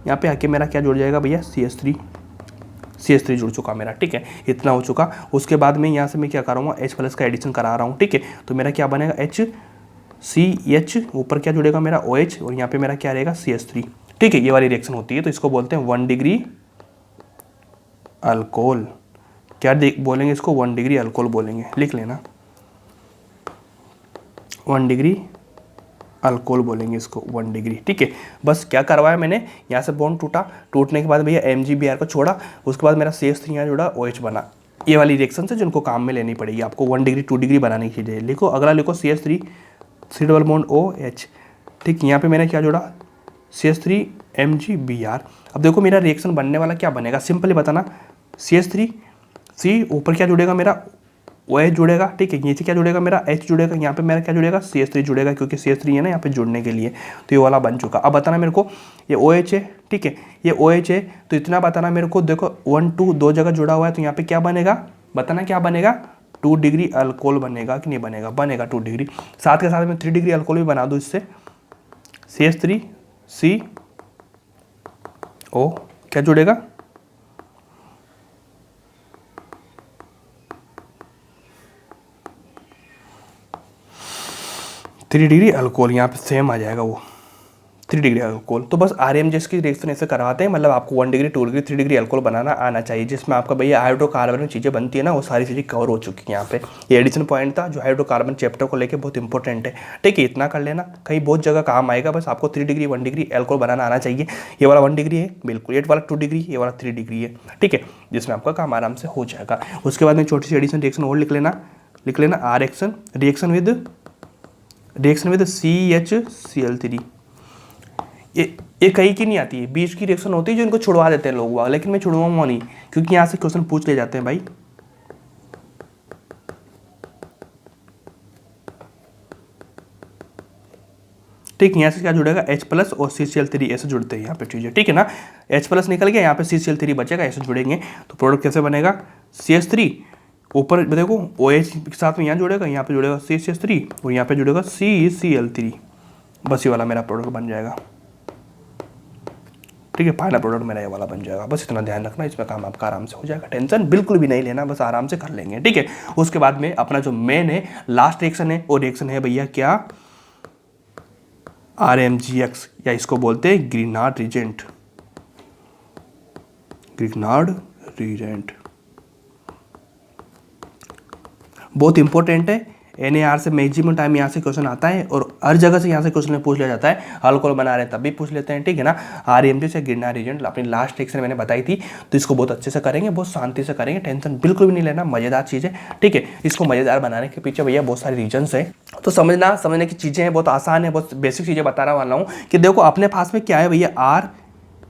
यहाँ पे आके मेरा क्या जुड़ जाएगा भैया, CH3 जुड़ चुका मेरा, ठीक है, इतना हो चुका। उसके बाद में यहाँ से मैं क्या करूँगा, H+ का एडिशन करा रहा हूँ, ठीक है, तो मेरा क्या बनेगा, HCH, ऊपर क्या जुड़ेगा मेरा OH, और यहाँ पे मेरा क्या रहेगा CH3, ठीक है। ये वाली रिएक्शन होती है, तो इसको बोलते हैं 1 डिग्री अल्कोहल, क्या बोलेंगे इसको, 1 डिग्री अल्कोहल बोलेंगे, लिख लेना, 1 डिग्री अल्कोहल बोलेंगे इसको, 1 डिग्री, ठीक है। बस क्या करवाया मैंने, यहाँ से बॉन्ड टूटा, टूटने के बाद भैया MgBr को छोड़ा, उसके बाद मेरा CH3 यहाँ जुड़ा, OH बना। ये वाली रिएक्शन से जिनको काम में लेनी पड़ेगी आपको, 1 डिग्री 2 डिग्री बनाने की चीज़ें। लिखो, अगला लिखो CH3 डबल बॉन्ड OH, ठीक, यहाँ पे मैंने क्या जोड़ा, CH3MgBr। अब देखो मेरा रिएक्शन बनने वाला क्या बनेगा, सिंपली बताना, CH3 ऊपर क्या जुड़ेगा मेरा, OH जुड़ेगा, ठीक है, नीचे क्या जुड़ेगा मेरा, H जुड़ेगा, यहाँ पे मेरा क्या जुड़ेगा, CH3 जुड़ेगा, क्योंकि CH3 है ना यहाँ पे जुड़ने के लिए, तो ये वाला बन चुका। अब बताना मेरे को, ये OH है, ठीक है, ये OH है, तो इतना बताना मेरे को, देखो 1 2 2 जगह जुड़ा हुआ है, तो यहाँ पे क्या बनेगा, बताना क्या बनेगा, 2 डिग्री अल्कोहल बनेगा कि नहीं बनेगा, बनेगा 2 डिग्री। साथ के साथ में 3 डिग्री अल्कोहल भी बना दूँ इससे, CH3CO, क्या जुड़ेगा, 3 डिग्री अल्कोहल, यहाँ पे सेम आ जाएगा वो 3 डिग्री अल्कोहल। तो बस RMGS की रिएक्शन ऐसे करवाते हैं, मतलब आपको 1 डिग्री 2 डिग्री 3 डिग्री अल्कोहल बनाना आना चाहिए, जिसमें आपका भैया हाइड्रोकार्बन में चीज़ें बनती है ना, वो सारी चीज़ें कवर हो चुकी हैं यहाँ पे। ये एडिशन पॉइंट था जो हाइड्रोकार्बन चैप्टर को लेकर बहुत इंपॉर्टेंट है। ठीक है, इतना कर लेना, कहीं बहुत जगह काम आएगा। बस आपको 3 डिग्री 1 डिग्री अल्कोहल बनाना आना चाहिए। ये वाला 1 डिग्री है बिल्कुल, ये वाला 2 डिग्री, ये वाला 3 डिग्री है। ठीक है, जिसमें आपका काम आराम से हो जाएगा। उसके बाद में छोटी सी एडिशन रिएक्शन और लिख लेना रिएक्शन विद CHCl3। ये कहीं की नहीं आती है, बीच की रिएक्शन होती है जो इनको छुड़वा देते हैं लोग, लेकिन मैं छुड़वाऊंगा नहीं, क्योंकि यहाँ से क्वेश्चन पूछ ले जाते हैं भाई। ठीक, यहाँ से क्या जुड़ेगा, H+ और CCl3 ऐसे जुड़ते हैं यहाँ पे चीज़ें। ठीक है ना, H+ निकल गया, यहाँ पे CCl3 बचेगा, ऐसे जुड़ेंगे। तो प्रोडक्ट कैसे बनेगा, CH3 ऊपर देखो OH के साथ में यहाँ जुड़ेगा, यहाँ पे जुड़ेगा CH3 और यहाँ पे जुड़ेगा CCl3। बस ये वाला मेरा प्रोडक्ट बन जाएगा। ठीक है, फाइनल प्रोडक्ट मेरा ये वाला बन जाएगा। बस इतना ध्यान रखना, इसमें काम आपका आराम से हो जाएगा, टेंशन बिल्कुल भी नहीं लेना, बस आराम से कर लेंगे। ठीक है, उसके बाद में अपना जो मेन है लास्ट रिएक्शन है, वो रिएक्शन है भैया क्या, RMGX, या इसको बोलते हैं ग्रीनार्ड रीजेंट। बहुत इंपॉर्टेंट है। NAR से मैक्सिमम टाइम यहाँ से क्वेश्चन आता है, और हर जगह से यहाँ से क्वेश्चन पूछ लिया जाता है। अल्कोहल बना रहे हैं तब भी पूछ लेते हैं। ठीक है ना, RMG से ग्रीनार्ड रीजेंट अपनी लास्ट रिएक्शन मैंने बताई थी, तो इसको बहुत अच्छे से करेंगे, बहुत शांति से करेंगे, टेंशन बिल्कुल भी नहीं लेना, मजेदार चीज़ है। ठीक है, इसको मजेदार बनाने के पीछे भैया बहुत सारे रीजन्स है, तो समझने की चीज़ें हैं, बहुत आसान है, बहुत बेसिक चीज़ें बताने वाला हूँ कि देखो अपने पास में क्या है भैया,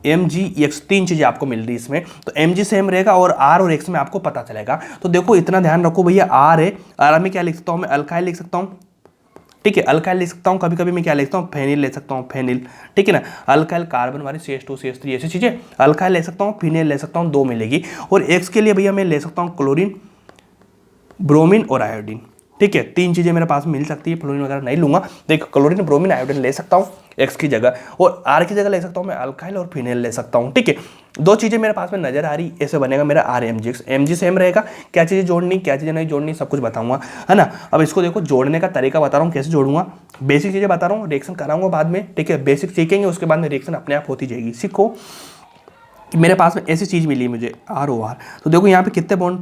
RMGX 3 चीज़ें आपको मिल रही है इसमें। तो MG सेम रहेगा और R और X में आपको पता चलेगा। तो देखो इतना ध्यान रखो भैया, R है, R में क्या लिख सकता हूँ मैं, अल्काइल लिख सकता हूँ। ठीक है, अल्काइल लिख सकता हूँ, कभी कभी मैं क्या लिखता हूँ, फेनिल ले सकता हूँ, फेनिल। ठीक है ना, अल्काइल कार्बन वाली CH2 CH3 ऐसी चीज़ें, अल्काइल ले सकता हूँ, फिनेल ले सकता हूँ, 2 मिलेगी। और X के लिए भैया मैं ले सकता हूँ क्लोरीन, ब्रोमीन और आयोडीन। ठीक है, 3 चीज़ें मेरे पास मिल सकती है, फ्लोरीन वगैरह नहीं लूंगा। देखो क्लोरीन, ब्रोमीन, आयोडीन ले सकता हूँ X की जगह, और R की जगह ले सकता हूँ मैं अल्काइल और फिनेल ले सकता हूँ। ठीक है, 2 चीज़ें मेरे पास में नजर आ रही, ऐसे बनेगा मेरा RMGX। MG सेम रहेगा, क्या चीज़ें जोड़नी क्या चीज़ें नहीं जोड़नी सब कुछ बताऊंगा, है ना। अब इसको देखो जोड़ने का तरीका बता रहा हूँ, कैसे जोड़ूंगा, बेसिक चीज़ें बता रहा हूँ, रिएक्शन कराऊंगा बाद में। ठीक है, बेसिक सीखेंगे, उसके बाद में रिएक्शन अपने आप होती जाएगी। सीखो कि मेरे पास में ऐसी चीज़ मिली है मुझे ROR। तो देखो यहाँ पे कितने बॉन्ड,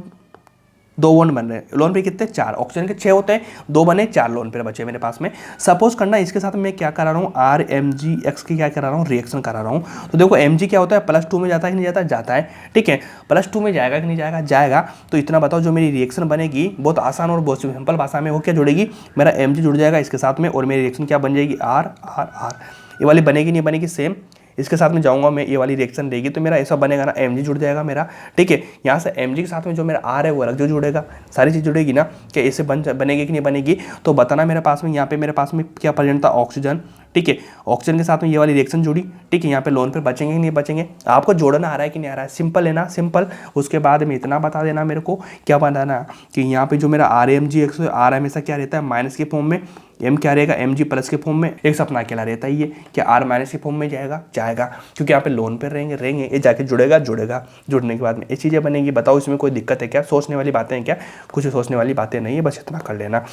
2 बॉन्ड बन रहे हैं, लोन पे कितने, 4, ऑक्सीजन के 6 होते हैं, 2 बने, 4 लोन पे बचे मेरे पास में। सपोज करना इसके साथ मैं क्या करा रहा हूँ, RMGX की क्या करा रहा हूँ, रिएक्शन करा रहा हूँ। तो देखो MG क्या होता है, +2 में जाता है कि नहीं जाता, जाता है। ठीक है, +2 में जाएगा कि नहीं जाएगा, जाएगा। तो इतना बताओ, जो मेरी रिएक्शन बनेगी बहुत आसान और बहुत सिंपल भाषा में, वो क्या जुड़ेगी, मेरा MG जुड़ जाएगा इसके साथ में, और मेरी रिएक्शन क्या बन जाएगी, R R R। ये वाली बनेगी नहीं बनेगी, सेम इसके साथ में जाऊंगा मैं, ये वाली रिएक्शन रहेगी, तो मेरा ऐसा बनेगा ना, MG जुड़ जाएगा मेरा। ठीक है, यहाँ से MG के साथ में जो मेरा R है वो अलग जो जुड़ेगा, सारी चीज़ जुड़ेगी ना, कि ऐसे बनेगी कि नहीं बनेगी। तो बताना मेरे पास में, यहाँ पे मेरे पास में क्या प्रेजेंट था, ऑक्सीजन। ठीक है, ऑक्सीजन के साथ में ये वाली रिएक्शन जुड़ी। ठीक है, यहाँ पे लोन पर बचेंगे कि नहीं बचेंगे, आपको जोड़ना आ रहा है कि नहीं आ रहा है, सिंपल है ना, सिंपल। उसके बाद में इतना बता देना मेरे को, क्या बताना कि यहाँ पे जो मेरा RMGX R हमेशा क्या रहता है, माइनस के फॉर्म में, M क्या रहेगा, MG+ के फॉर्म में, एक सपना अकेला रहता है ये, क्या R- के फॉर्म में जाएगा, क्योंकि यहाँ पे लोन पे रहेंगे, ये जाके जुड़ेगा। जुड़ने के बाद में ये चीज़ें बनेंगी। बताओ इसमें कोई दिक्कत है क्या, सोचने वाली बातें हैं क्या, कुछ सोचने वाली बातें नहीं है, बस इतना कर लेना,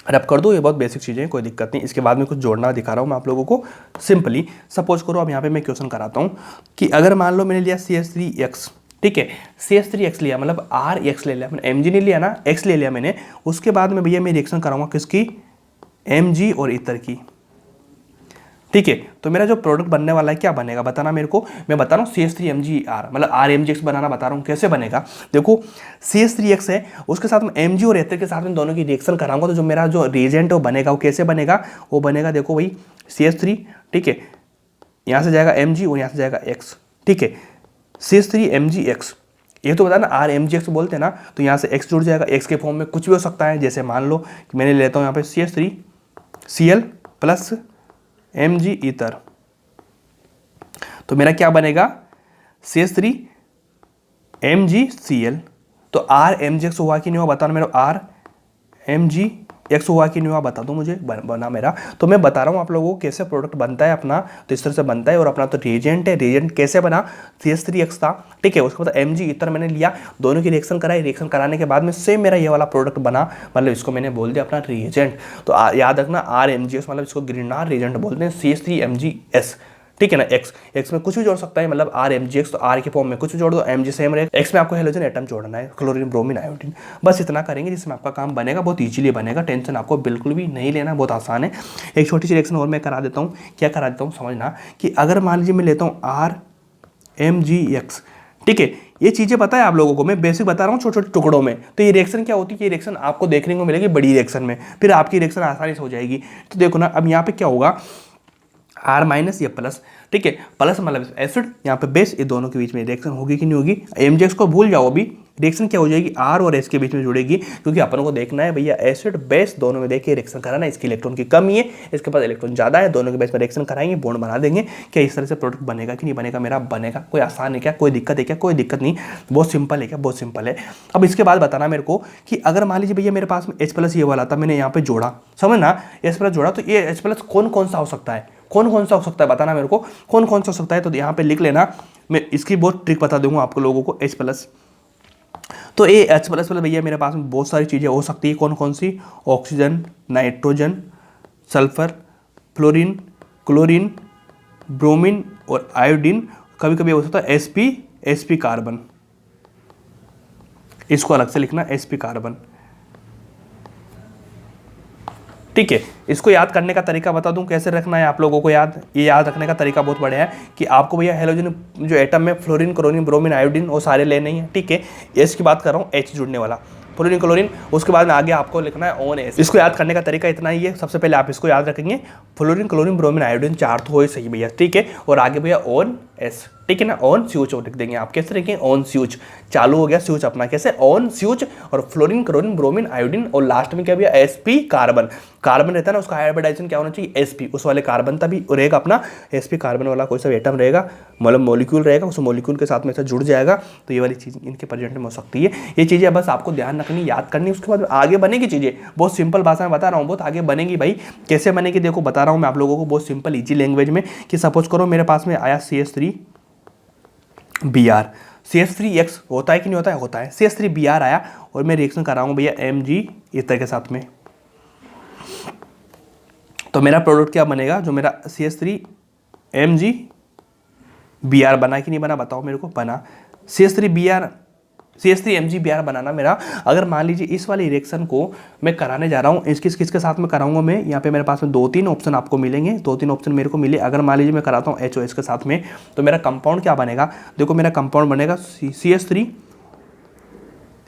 रब कर दो, ये बहुत बेसिक चीज़ें हैं, कोई दिक्कत नहीं। इसके बाद में कुछ जोड़ना दिखा रहा हूँ मैं आप लोगों को सिंपली। सपोज करो अब यहाँ पे मैं क्वेश्चन कराता हूँ कि अगर मान लो मैंने लिया CH3X। ठीक है, CH3X लिया, मतलब RX ले लिया मैंने, MG नहीं लिया ना, X ले लिया मैंने। उसके बाद में भैया मैं रिएक्शन कराऊंगा किसकी, MG और इतर की। ठीक है, तो मेरा जो प्रोडक्ट बनने वाला है क्या बनेगा, बताना मेरे को। मैं बता रहा हूँ CH3MgR, मतलब RMGX बनाना बता रहा हूँ, कैसे बनेगा। देखो CH3X है, उसके साथ में MG और एथर के साथ में दोनों की रिएक्शन कराऊंगा, तो जो मेरा जो रिएजेंट वो बनेगा, वो कैसे बनेगा, वो बनेगा देखो भाई CH3। ठीक है, यहाँ से जाएगा MG और यहाँ से जाएगा X। ठीक है, CH3MgX, ये तो बता ना RMGX बोलते हैं ना, तो यहाँ से X जुड़ जाएगा, X के फॉर्म में कुछ भी हो सकता है। जैसे मान लो कि मैंने लेता हूँ यहाँ पे CH3Cl प्लस MG ईथर, तो मेरा क्या बनेगा CH3MgCl तो आर एम जी एक्स हुआ कि नहीं हुआ बताना मेरे, आर एम जी एक्स हुआ कि नहीं हुआ बता दो मुझे, बना मेरा। तो मैं बता रहा हूँ आप लोगों को कैसे प्रोडक्ट बनता है अपना, तो इस तरह से बनता है। और अपना तो रिएजेंट है, रिएजेंट कैसे बना, CH3X था, ठीक है। उसके बाद Mg इतर मैंने लिया, दोनों की रिएक्शन कराई, रिएक्शन कराने के बाद में सेम मेरा ये वाला प्रोडक्ट बना, मतलब इसको मैंने बोल दिया अपना रिएजेंट। तो याद रखना RMgS मतलब इसको ग्रीनार रिएजेंट बोलते हैं, CH3MgS, ठीक है ना। एक्स में कुछ भी जोड़ सकता है, मतलब RMgX, तो आर के फॉर्म में कुछ भी जोड़ दो, Mg सेम रहेगा। एक्स में आपको हेलोजन एटम जोड़ना है, क्लोरीन ब्रोमीन आयोडीन, बस इतना करेंगे जिसमें आपका काम बनेगा, बहुत इजीली बनेगा, टेंशन आपको बिल्कुल भी नहीं लेना, बहुत आसान है। एक छोटी सी रिएक्शन और मैं करा देता हूँ, क्या करा देता हूँ समझना, कि अगर मान लीजिए मैं लेता हूँ RMgX, ठीक है, ये चीज़ें पता है आप लोगों को, मैं बेसिक बता रहा हूँ छोटे छोटे टुकड़ों में। तो ये रिएक्शन क्या होती है, ये रिएक्शन आपको देखने को मिलेगी बड़ी रिएक्शन में, फिर आपकी रिएक्शन आसानी से हो जाएगी। तो देखो ना, अब यहाँ पे क्या होगा, R माइनस या प्लस, ठीक है, प्लस मतलब एसिड, यहाँ पे बेस, ये दोनों के बीच में रिएक्शन होगी कि नहीं होगी। MgX को भूल जाओ, अभी रिएक्शन क्या हो जाएगी, R और S के बीच में जुड़ेगी, क्योंकि अपन को देखना है भैया एसिड बेस दोनों में देखिए रिएक्शन कराना है। इसकी इलेक्ट्रॉन की कमी है, इसके पास इलेक्ट्रॉन ज़्यादा है, दोनों के बेस में रिएक्शन कराएंगे, बॉन्ड बना देंगे। क्या इस तरह से प्रोडक्ट बनेगा कि नहीं बनेगा, मेरा बनेगा। कोई आसान है क्या, कोई दिक्कत है क्या, कोई दिक्कत नहीं, बहुत सिंपल है क्या, बहुत सिंपल है। अब इसके बाद बताना मेरे को कि अगर मान लीजिए भैया मेरे पास में H+ ये वाला था, मैंने यहाँ पे जोड़ा, समझना, H+ जोड़ा, तो ये H+ कौन कौन सा हो सकता है, कौन कौन सा हो सकता है बताना मेरे को, कौन कौन सा हो सकता है। तो यहाँ पे लिख लेना, मैं इसकी बहुत ट्रिक बता दूंगा आपको लोगों को। H+, तो ये H+ मतलब भैया मेरे पास में बहुत सारी चीज़ें हो सकती है, कौन कौन सी, oxygen, nitrogen, sulphur, fluorine, chlorine, bromine और आयोडीन, कभी कभी हो सकता है sp कार्बन, इसको अलग से लिखना sp कार्बन, ठीक है। इसको याद करने का तरीका बता दूं कैसे रखना है आप लोगों को याद, ये याद रखने का तरीका बहुत बढ़िया है कि आपको भैया हेलोजन जो एटम में फ्लोरीन, क्लोरीन, ब्रोमीन, आयोडीन वो सारे लेने ही है, ठीक है। एस की बात कर रहा हूँ, H जुड़ने वाला, फ्लोरीन, क्लोरीन, उसके बाद में आगे आपको लिखना है ONS। इसको याद करने का तरीका इतना ही है, सबसे पहले आप इसको याद रखेंगे, फ्लोरीन, क्लोरीन, ब्रोमीन, आयोडीन, 4 तो हो ही सही भैया, ठीक है। और आगे भैया ONS, ठीक है ना, ऑन स्विच लिख देंगे आप, कैसे लिखेंगे, ऑन स्विच, चालू हो गया स्विच अपना, कैसे, ऑन स्विच, और फ्लोरीन, क्लोरीन, ब्रोमीन, आयोडीन, और लास्ट में क्या भैया sp कार्बन, कार्बन रहता है ना, उसका हाइब्रिडाइजेशन क्या होना चाहिए, sp, उस वाले कार्बन तभी रहेगा अपना sp कार्बन वाला कोई सा एटम रहेगा, मतलब मॉलिक्यूल रहेगा, उस मॉलिक्यूल के साथ में से जुड़ जाएगा। तो ये वाली चीज़ इनके प्रेजेंट में हो सकती है, ये चीज़ें बस आपको ध्यान रखनी, याद करनी, उसके बाद आगे बनेगी चीज़ें, बहुत सिंपल भाषा में बता रहा हूँ, बहुत आगे बनेगी भाई। कैसे बनेगी देखो बता रहा हूँ मैं आप लोगों को, बहुत सिंपल ईजी लैंग्वेज में, कि सपोज करो मेरे पास में आया CH3Br, CH3X होता है कि नहीं होता है, होता है, CH3Br आया, और मैं रिएक्शन कर रहा हूँ भैया Mg ईथर के साथ में, तो मेरा प्रोडक्ट क्या बनेगा, जो मेरा CH3MgBr बना कि नहीं बना बताओ मेरे को, बना। CH3MgBr बनाना मेरा, अगर मान लीजिए इस वाली रिएक्शन को मैं कराने जा रहा हूँ, किसके साथ में कराऊंगा मैं, यहाँ पे मेरे पास में 2-3 ऑप्शन आपको मिलेंगे, 2-3 ऑप्शन मेरे को मिले। अगर मान लीजिए मैं कराता हूँ HOH के साथ में, तो मेरा कंपाउंड क्या बनेगा, देखो मेरा कंपाउंड बनेगा CH3,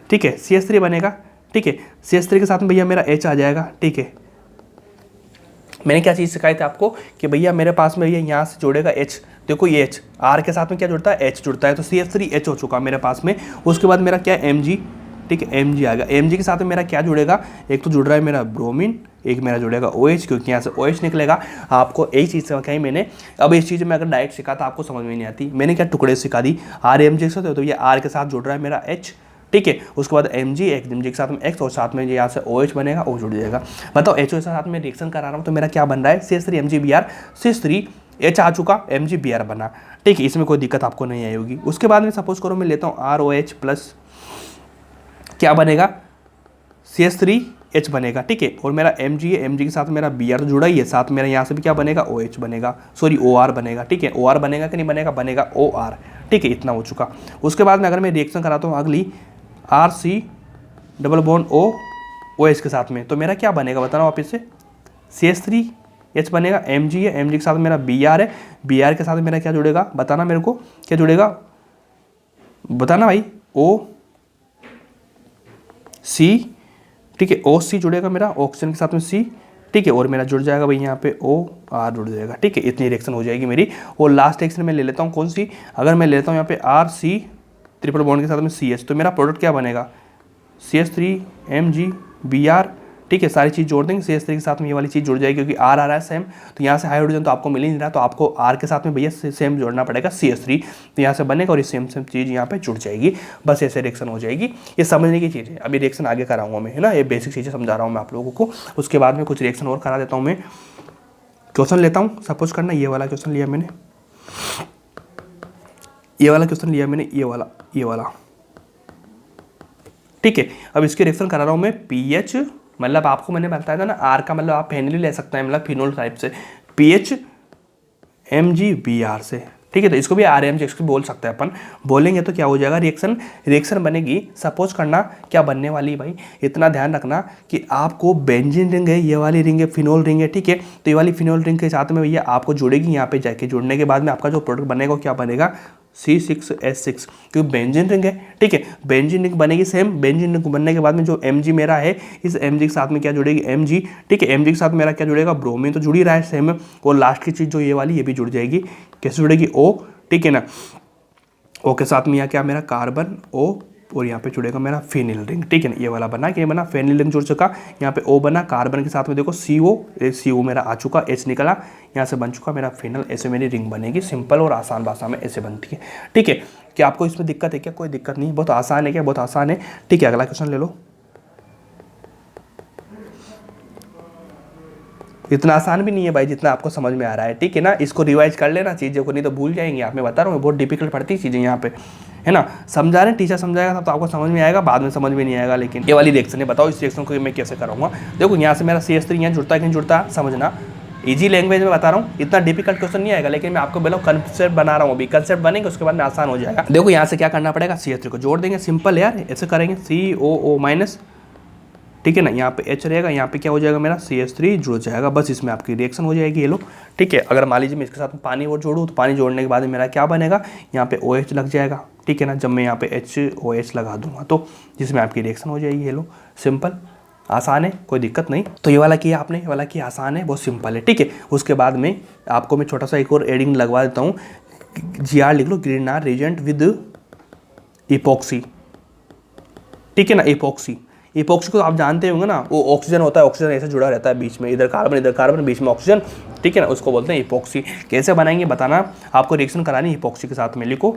ठीक है, CH3 बनेगा, ठीक है। CH3 के साथ में भैया मेरा H आ जाएगा, ठीक है। मैंने क्या चीज़ सिखाई थी आपको कि भैया मेरे पास में ये यहाँ से जोड़ेगा H, देखो ये H, R के साथ में क्या जुड़ता है, H जुड़ता है, तो CH3H हो चुका मेरे पास में। उसके बाद मेरा क्या है, Mg, ठीक है, Mg आ गया। Mg के साथ में मेरा क्या जुड़ेगा, एक तो जुड़ रहा है मेरा ब्रोमीन, एक मेरा जुड़ेगा OH, क्योंकि यहाँ से OH निकलेगा। आपको यही चीज़ सिखाई मैंने। अब इस चीज़ में अगर डायरेक्ट सिखाता आपको समझ में नहीं आती, मैंने क्या टुकड़े सिखा दी, RMg से, तो ये R के साथ जुड़ रहा है मेरा H, ठीक है। उसके बाद Mg के साथ में X, और साथ में यहाँ से OH बनेगा, O जुड़ जाएगा। बताओ HO के साथ में रिएक्शन करा रहा हूँ, तो मेरा क्या बन रहा है, CH3MgBr, CH3H आ चुका, MgBr बना, ठीक है, इसमें कोई दिक्कत आपको नहीं आई होगी। उसके बाद में सपोज करो मैं लेता हूँ ROH प्लस, क्या बनेगा, CH3H बनेगा, ठीक है। और मेरा Mg है, Mg के साथ मेरा Br जुड़ा ही है, साथ मेरा यहाँ से भी क्या बनेगा, OH बनेगा, सॉरी OR बनेगा, ठीक है। OR बनेगा कि नहीं बनेगा, बनेगा OR, ठीक है, इतना हो चुका। उसके बाद में अगर मैं रिएक्शन कराता हूँ अगली RC डबल बॉन्ड OH के साथ में, तो मेरा क्या बनेगा बताना वापस से, CH3H बनेगा, Mg है, Mg के साथ मेरा Br है, Br के साथ मेरा क्या जुड़ेगा बताना मेरे को, क्या जुड़ेगा बताना भाई, OC, ठीक है, OC जुड़ेगा मेरा ऑक्सीजन के साथ में C, ठीक है। और मेरा जुड़ जाएगा भाई यहाँ पे OR जुड़ जाएगा, ठीक है, इतनी रिएक्शन हो जाएगी मेरी। और लास्ट रिएक्शन में ले लेता हूँ कौन सी, अगर मैं लेता हूँ यहाँ पे RC ट्रिपल बॉन्ड के साथ में CH, तो मेरा प्रोडक्ट क्या बनेगा, CH3MgBr, ठीक है, सारी चीज़ जोड़ देंगे CH3 के साथ में, ये वाली चीज़ जुड़ जाएगी क्योंकि R आ रहा है सेम, तो यहाँ से हाइड्रोजन तो आपको मिल ही नहीं रहा, तो आपको R के साथ में भैया सेम जोड़ना पड़ेगा CH3, तो यहाँ से बनेगा और ये सेम चीज़ यहाँ पे जुड़ जाएगी, बस ऐसे रिएक्शन हो जाएगी। ये समझने की चीज़ है, अभी रिएक्शन आगे कराऊंगा मैं, है ना, ये बेसिक चीज़ें समझा रहा हूँ मैं आप लोगों को। उसके बाद में कुछ रिएक्शन और करा देता हूँ मैं। क्वेश्चन लेता हूँ, सपोज करना ये वाला क्वेश्चन लिया मैंने, ये वाला क्वेश्चन लिया मैंने, ये वाला, ठीक है। अब इसके रिएक्शन करा रहा हूँ मैं पीएच, मतलब आपको मैंने बताया था ना आर का मतलब आप फेनिल ले सकते हैं, मतलब फिनोल टाइप से, पीएच MgBr से, ठीक है। तो इसको भी RMG बोल सकते हैं अपन, बोलेंगे तो क्या हो जाएगा, रिएक्शन बनेगी। सपोज करना क्या बनने वाली भाई, इतना ध्यान रखना कि आपको बेंजीन रिंग है, ये वाली रिंग है फिनोल रिंग है, ठीक है। तो ये वाली फिनोल रिंग के साथ में भैया आपको जुड़ेगी, यहाँ पे जाके जुड़ने के बाद में आपका जो प्रोडक्ट बनेगा क्या बनेगा, C6H6, क्योंकि बेंजीन रिंग है, ठीक है। बेंजीन रिंग बनेगी सेम, बेंजीन रिंग बनने के बाद में जो Mg मेरा है, इस Mg के साथ में क्या जुड़ेगी, Mg, ठीक है। Mg के साथ मेरा क्या जुड़ेगा, ब्रोमीन तो जुड़ ही रहा है सेम, और लास्ट की चीज़ जो ये वाली, ये भी जुड़ जाएगी, कैसे जुड़ेगी, O, ठीक है ना। O के साथ में यहाँ क्या मेरा कार्बन O, और यहाँ पे जुड़ेगा मेरा फेनिल रिंग, ठीक है ना। ये वाला बना, क्या बना, फेनिल रिंग जुड़ चुका, यहाँ पे O बना, कार्बन के साथ में देखो CO मेरा आ चुका, H निकला, यहाँ से बन चुका मेरा फेनल, ऐसे मेरी रिंग बनेगी। सिंपल और आसान भाषा में ऐसे बनती है, ठीक है। क्या आपको इसमें दिक्कत है क्या, कोई दिक्कत नहीं, बहुत आसान है क्या, बहुत आसान है, ठीक है। अगला क्वेश्चन ले लो, इतना आसान भी नहीं है भाई जितना आपको समझ में आ रहा है, ठीक है ना। इसको रिवाइज कर लेना चीज़ों को, नहीं तो भूल जाएंगे आप, मैं बता रहा हूँ बहुत डिफिकल्ट पड़ती है चीज़ें यहाँ पे, है ना। समझा रहे, टीचर समझाएगा तब तो आपको समझ में आएगा, बाद में समझ में नहीं आएगा। लेकिन ये वाली रिएक्शन है, बताओ इस रिएक्शन को मैं कैसे करूँगा। देखो यहाँ से मेरा CH3 यहाँ जुड़ता है कि नहीं जुड़ता, समझना, ईजी लैंग्वेज में बता रहा हूँ, इतना डिफिकल्ट क्वेश्चन नहीं आएगा, लेकिन मैं आपको बोला कंसेप्ट बना रहा हूँ, अभी कंसेप्ट बनेंगे उसके बाद में आसान हो जाएगा। देखो यहाँ से क्या करना पड़ेगा, CH3 को जोड़ देंगे, सिंपल यार, ऐसे करेंगे COO-, ठीक है ना। यहाँ पे H रहेगा, यहाँ पे क्या हो जाएगा मेरा CH3 जुड़ जाएगा, बस इसमें आपकी रिएक्शन हो जाएगी, ये लो, ठीक है। अगर मान लीजिए मैं इसके साथ पानी और जोड़ूँ, तो पानी जोड़ने के बाद मेरा क्या बनेगा, यहाँ पे OH लग जाएगा, ठीक है ना। जब मैं यहाँ पे HOH लगा दूंगा तो जिसमें आपकी रिएक्शन हो जाएगी, ये लो, सिंपल, आसान है, कोई दिक्कत नहीं। तो ये वाला किया आपने, ये वाला किया, आसान है, बहुत सिंपल है, ठीक है। उसके बाद में आपको मैं छोटा सा एक और एडिंग लगवा देता हूँ, GR लिख लो, ग्रीनार रिएजेंट विद इपॉक्सी, ठीक है ना। इपॉक्सी को आप जानते होंगे ना, वो ऑक्सीजन होता है, ऑक्सीजन ऐसे जुड़ा रहता है बीच में, इधर कार्बन बीच में ऑक्सीजन, ठीक है ना, उसको बोलते हैं इपॉक्सी। कैसे बनाएंगे बताना, आपको रिएक्शन करानी इपॉक्सी के साथ में, लिखो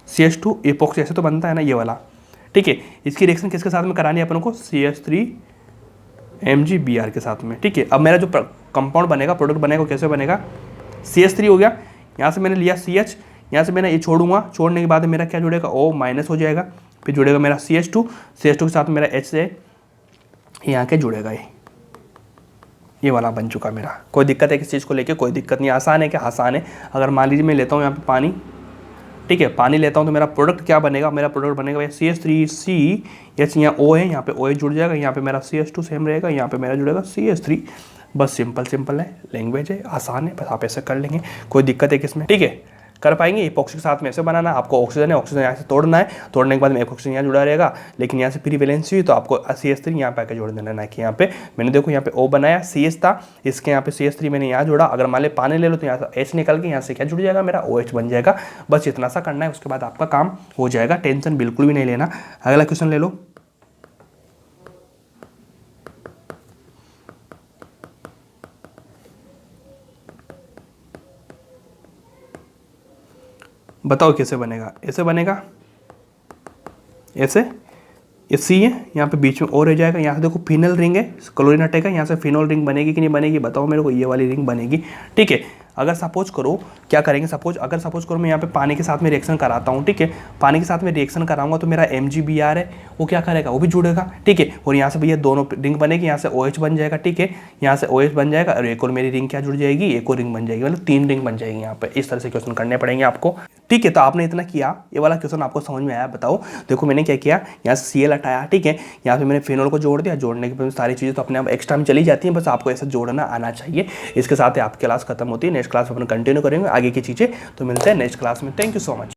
CH2 इपॉक्सी, ऐसे तो बनता है ना ये वाला, ठीक है। इसकी रिएक्शन किसके साथ में करानी है अपन को, CH3 MgBr के साथ में, ठीक है। अब मेरा जो कंपाउंड बनेगा, प्रोडक्ट बनेगा, कैसे बनेगा, CH3 हो गया, यहाँ से मैंने लिया CH, यहाँ से मैंने ये छोड़ूंगा, छोड़ने के बाद मेरा क्या जुड़ेगा, O- हो जाएगा, फिर जुड़ेगा मेरा CH2 के साथ मेरा H से यहाँ के जुड़ेगा, ये वाला बन चुका मेरा। कोई दिक्कत है किस चीज़ को लेके, कोई दिक्कत नहीं, आसान है क्या, आसान है। अगर मान लीजिए मैं लेता हूँ यहाँ पे पानी, ठीक है, पानी लेता हूँ तो मेरा प्रोडक्ट क्या बनेगा, मेरा प्रोडक्ट बनेगा भैया CH3CH, यहाँ O है, यहाँ पे OH जुड़ जाएगा, यहाँ पे मेरा CH2 सेम रहेगा, यहाँ पे मेरा जुड़ेगा CH3, बस सिंपल है, लैंग्वेज है, आसान है, बस आप ऐसे कर लेंगे, कोई दिक्कत है किसमें, ठीक है, कर पाएंगे। इपॉक्सी के साथ में ऐसे बनाना, आपको ऑक्सीजन है, ऑक्सीजन यहाँ से तोड़ना है, तोड़ने के बाद में एक ऑक्सीजन यहाँ जुड़ा रहेगा, लेकिन यहाँ से फ्री वैलेंसी हुई तो आपको CH3 यहाँ पे आके जोड़ देना, ना कि यहाँ पे मैंने देखो यहाँ पे O बनाया, CH था, इसके यहाँ पे CH3 मैंने यहाँ जोड़ा। अगर मान ले पानी ले लो तो यहाँ से H निकल के यहाँ से क्या जुड़ जाएगा, मेरा OH बन जाएगा, बस इतना सा करना है, उसके बाद आपका काम हो जाएगा, टेंशन बिल्कुल भी नहीं लेना। अगला क्वेश्चन ले लो, बताओ कैसे बनेगा, ऐसे बनेगा, ऐसे, ये C है, यहाँ पे बीच में O रह जाएगा, यहाँ से देखो फिनल रिंग है, क्लोरीन हटेगा, यहाँ से फिनोल रिंग बनेगी कि नहीं बनेगी, बताओ मेरे को, ये वाली रिंग बनेगी, ठीक है। अगर सपोज करो क्या करेंगे, अगर सपोज करो मैं यहाँ पे पानी के साथ में रिएक्शन कराता हूँ, ठीक है, पानी के साथ में रिएक्शन कराऊंगा तो मेरा MgBr है, वो क्या करेगा, वो भी जुड़ेगा, ठीक है। और यहाँ से भैया दोनों रिंग बनेगी, यहाँ से OH बन जाएगा, ठीक है, यहाँ से OH बन जाएगा, और एक और मेरी रिंग क्या जुड़ जाएगी, एक और रिंग बन जाएगी, मतलब 3 रिंग बन जाएगी यहाँ पे। इस तरह से क्वेश्चन करने पड़ेंगे आपको, ठीक है। तो आपने इतना किया, ये वाला क्वेश्चन आपको समझ में आया, बताओ। देखो मैंने क्या किया, यहाँ से Cl हटाया, ठीक है, यहाँ पे मैंने फिनोल को जोड़ दिया, जोड़ने के बाद सारी चीज़ें तो अपने आप एक्स्ट्रा में चली जाती हैं, बस आपको ऐसा जोड़ना आना चाहिए। इसके साथ ही आपकी क्लास खत्म होती है, नेक्स्ट क्लास में अपन कंटिन्यू करेंगे आगे की चीज़ें, तो मिलते हैं नेक्स्ट क्लास में। Thank you so much.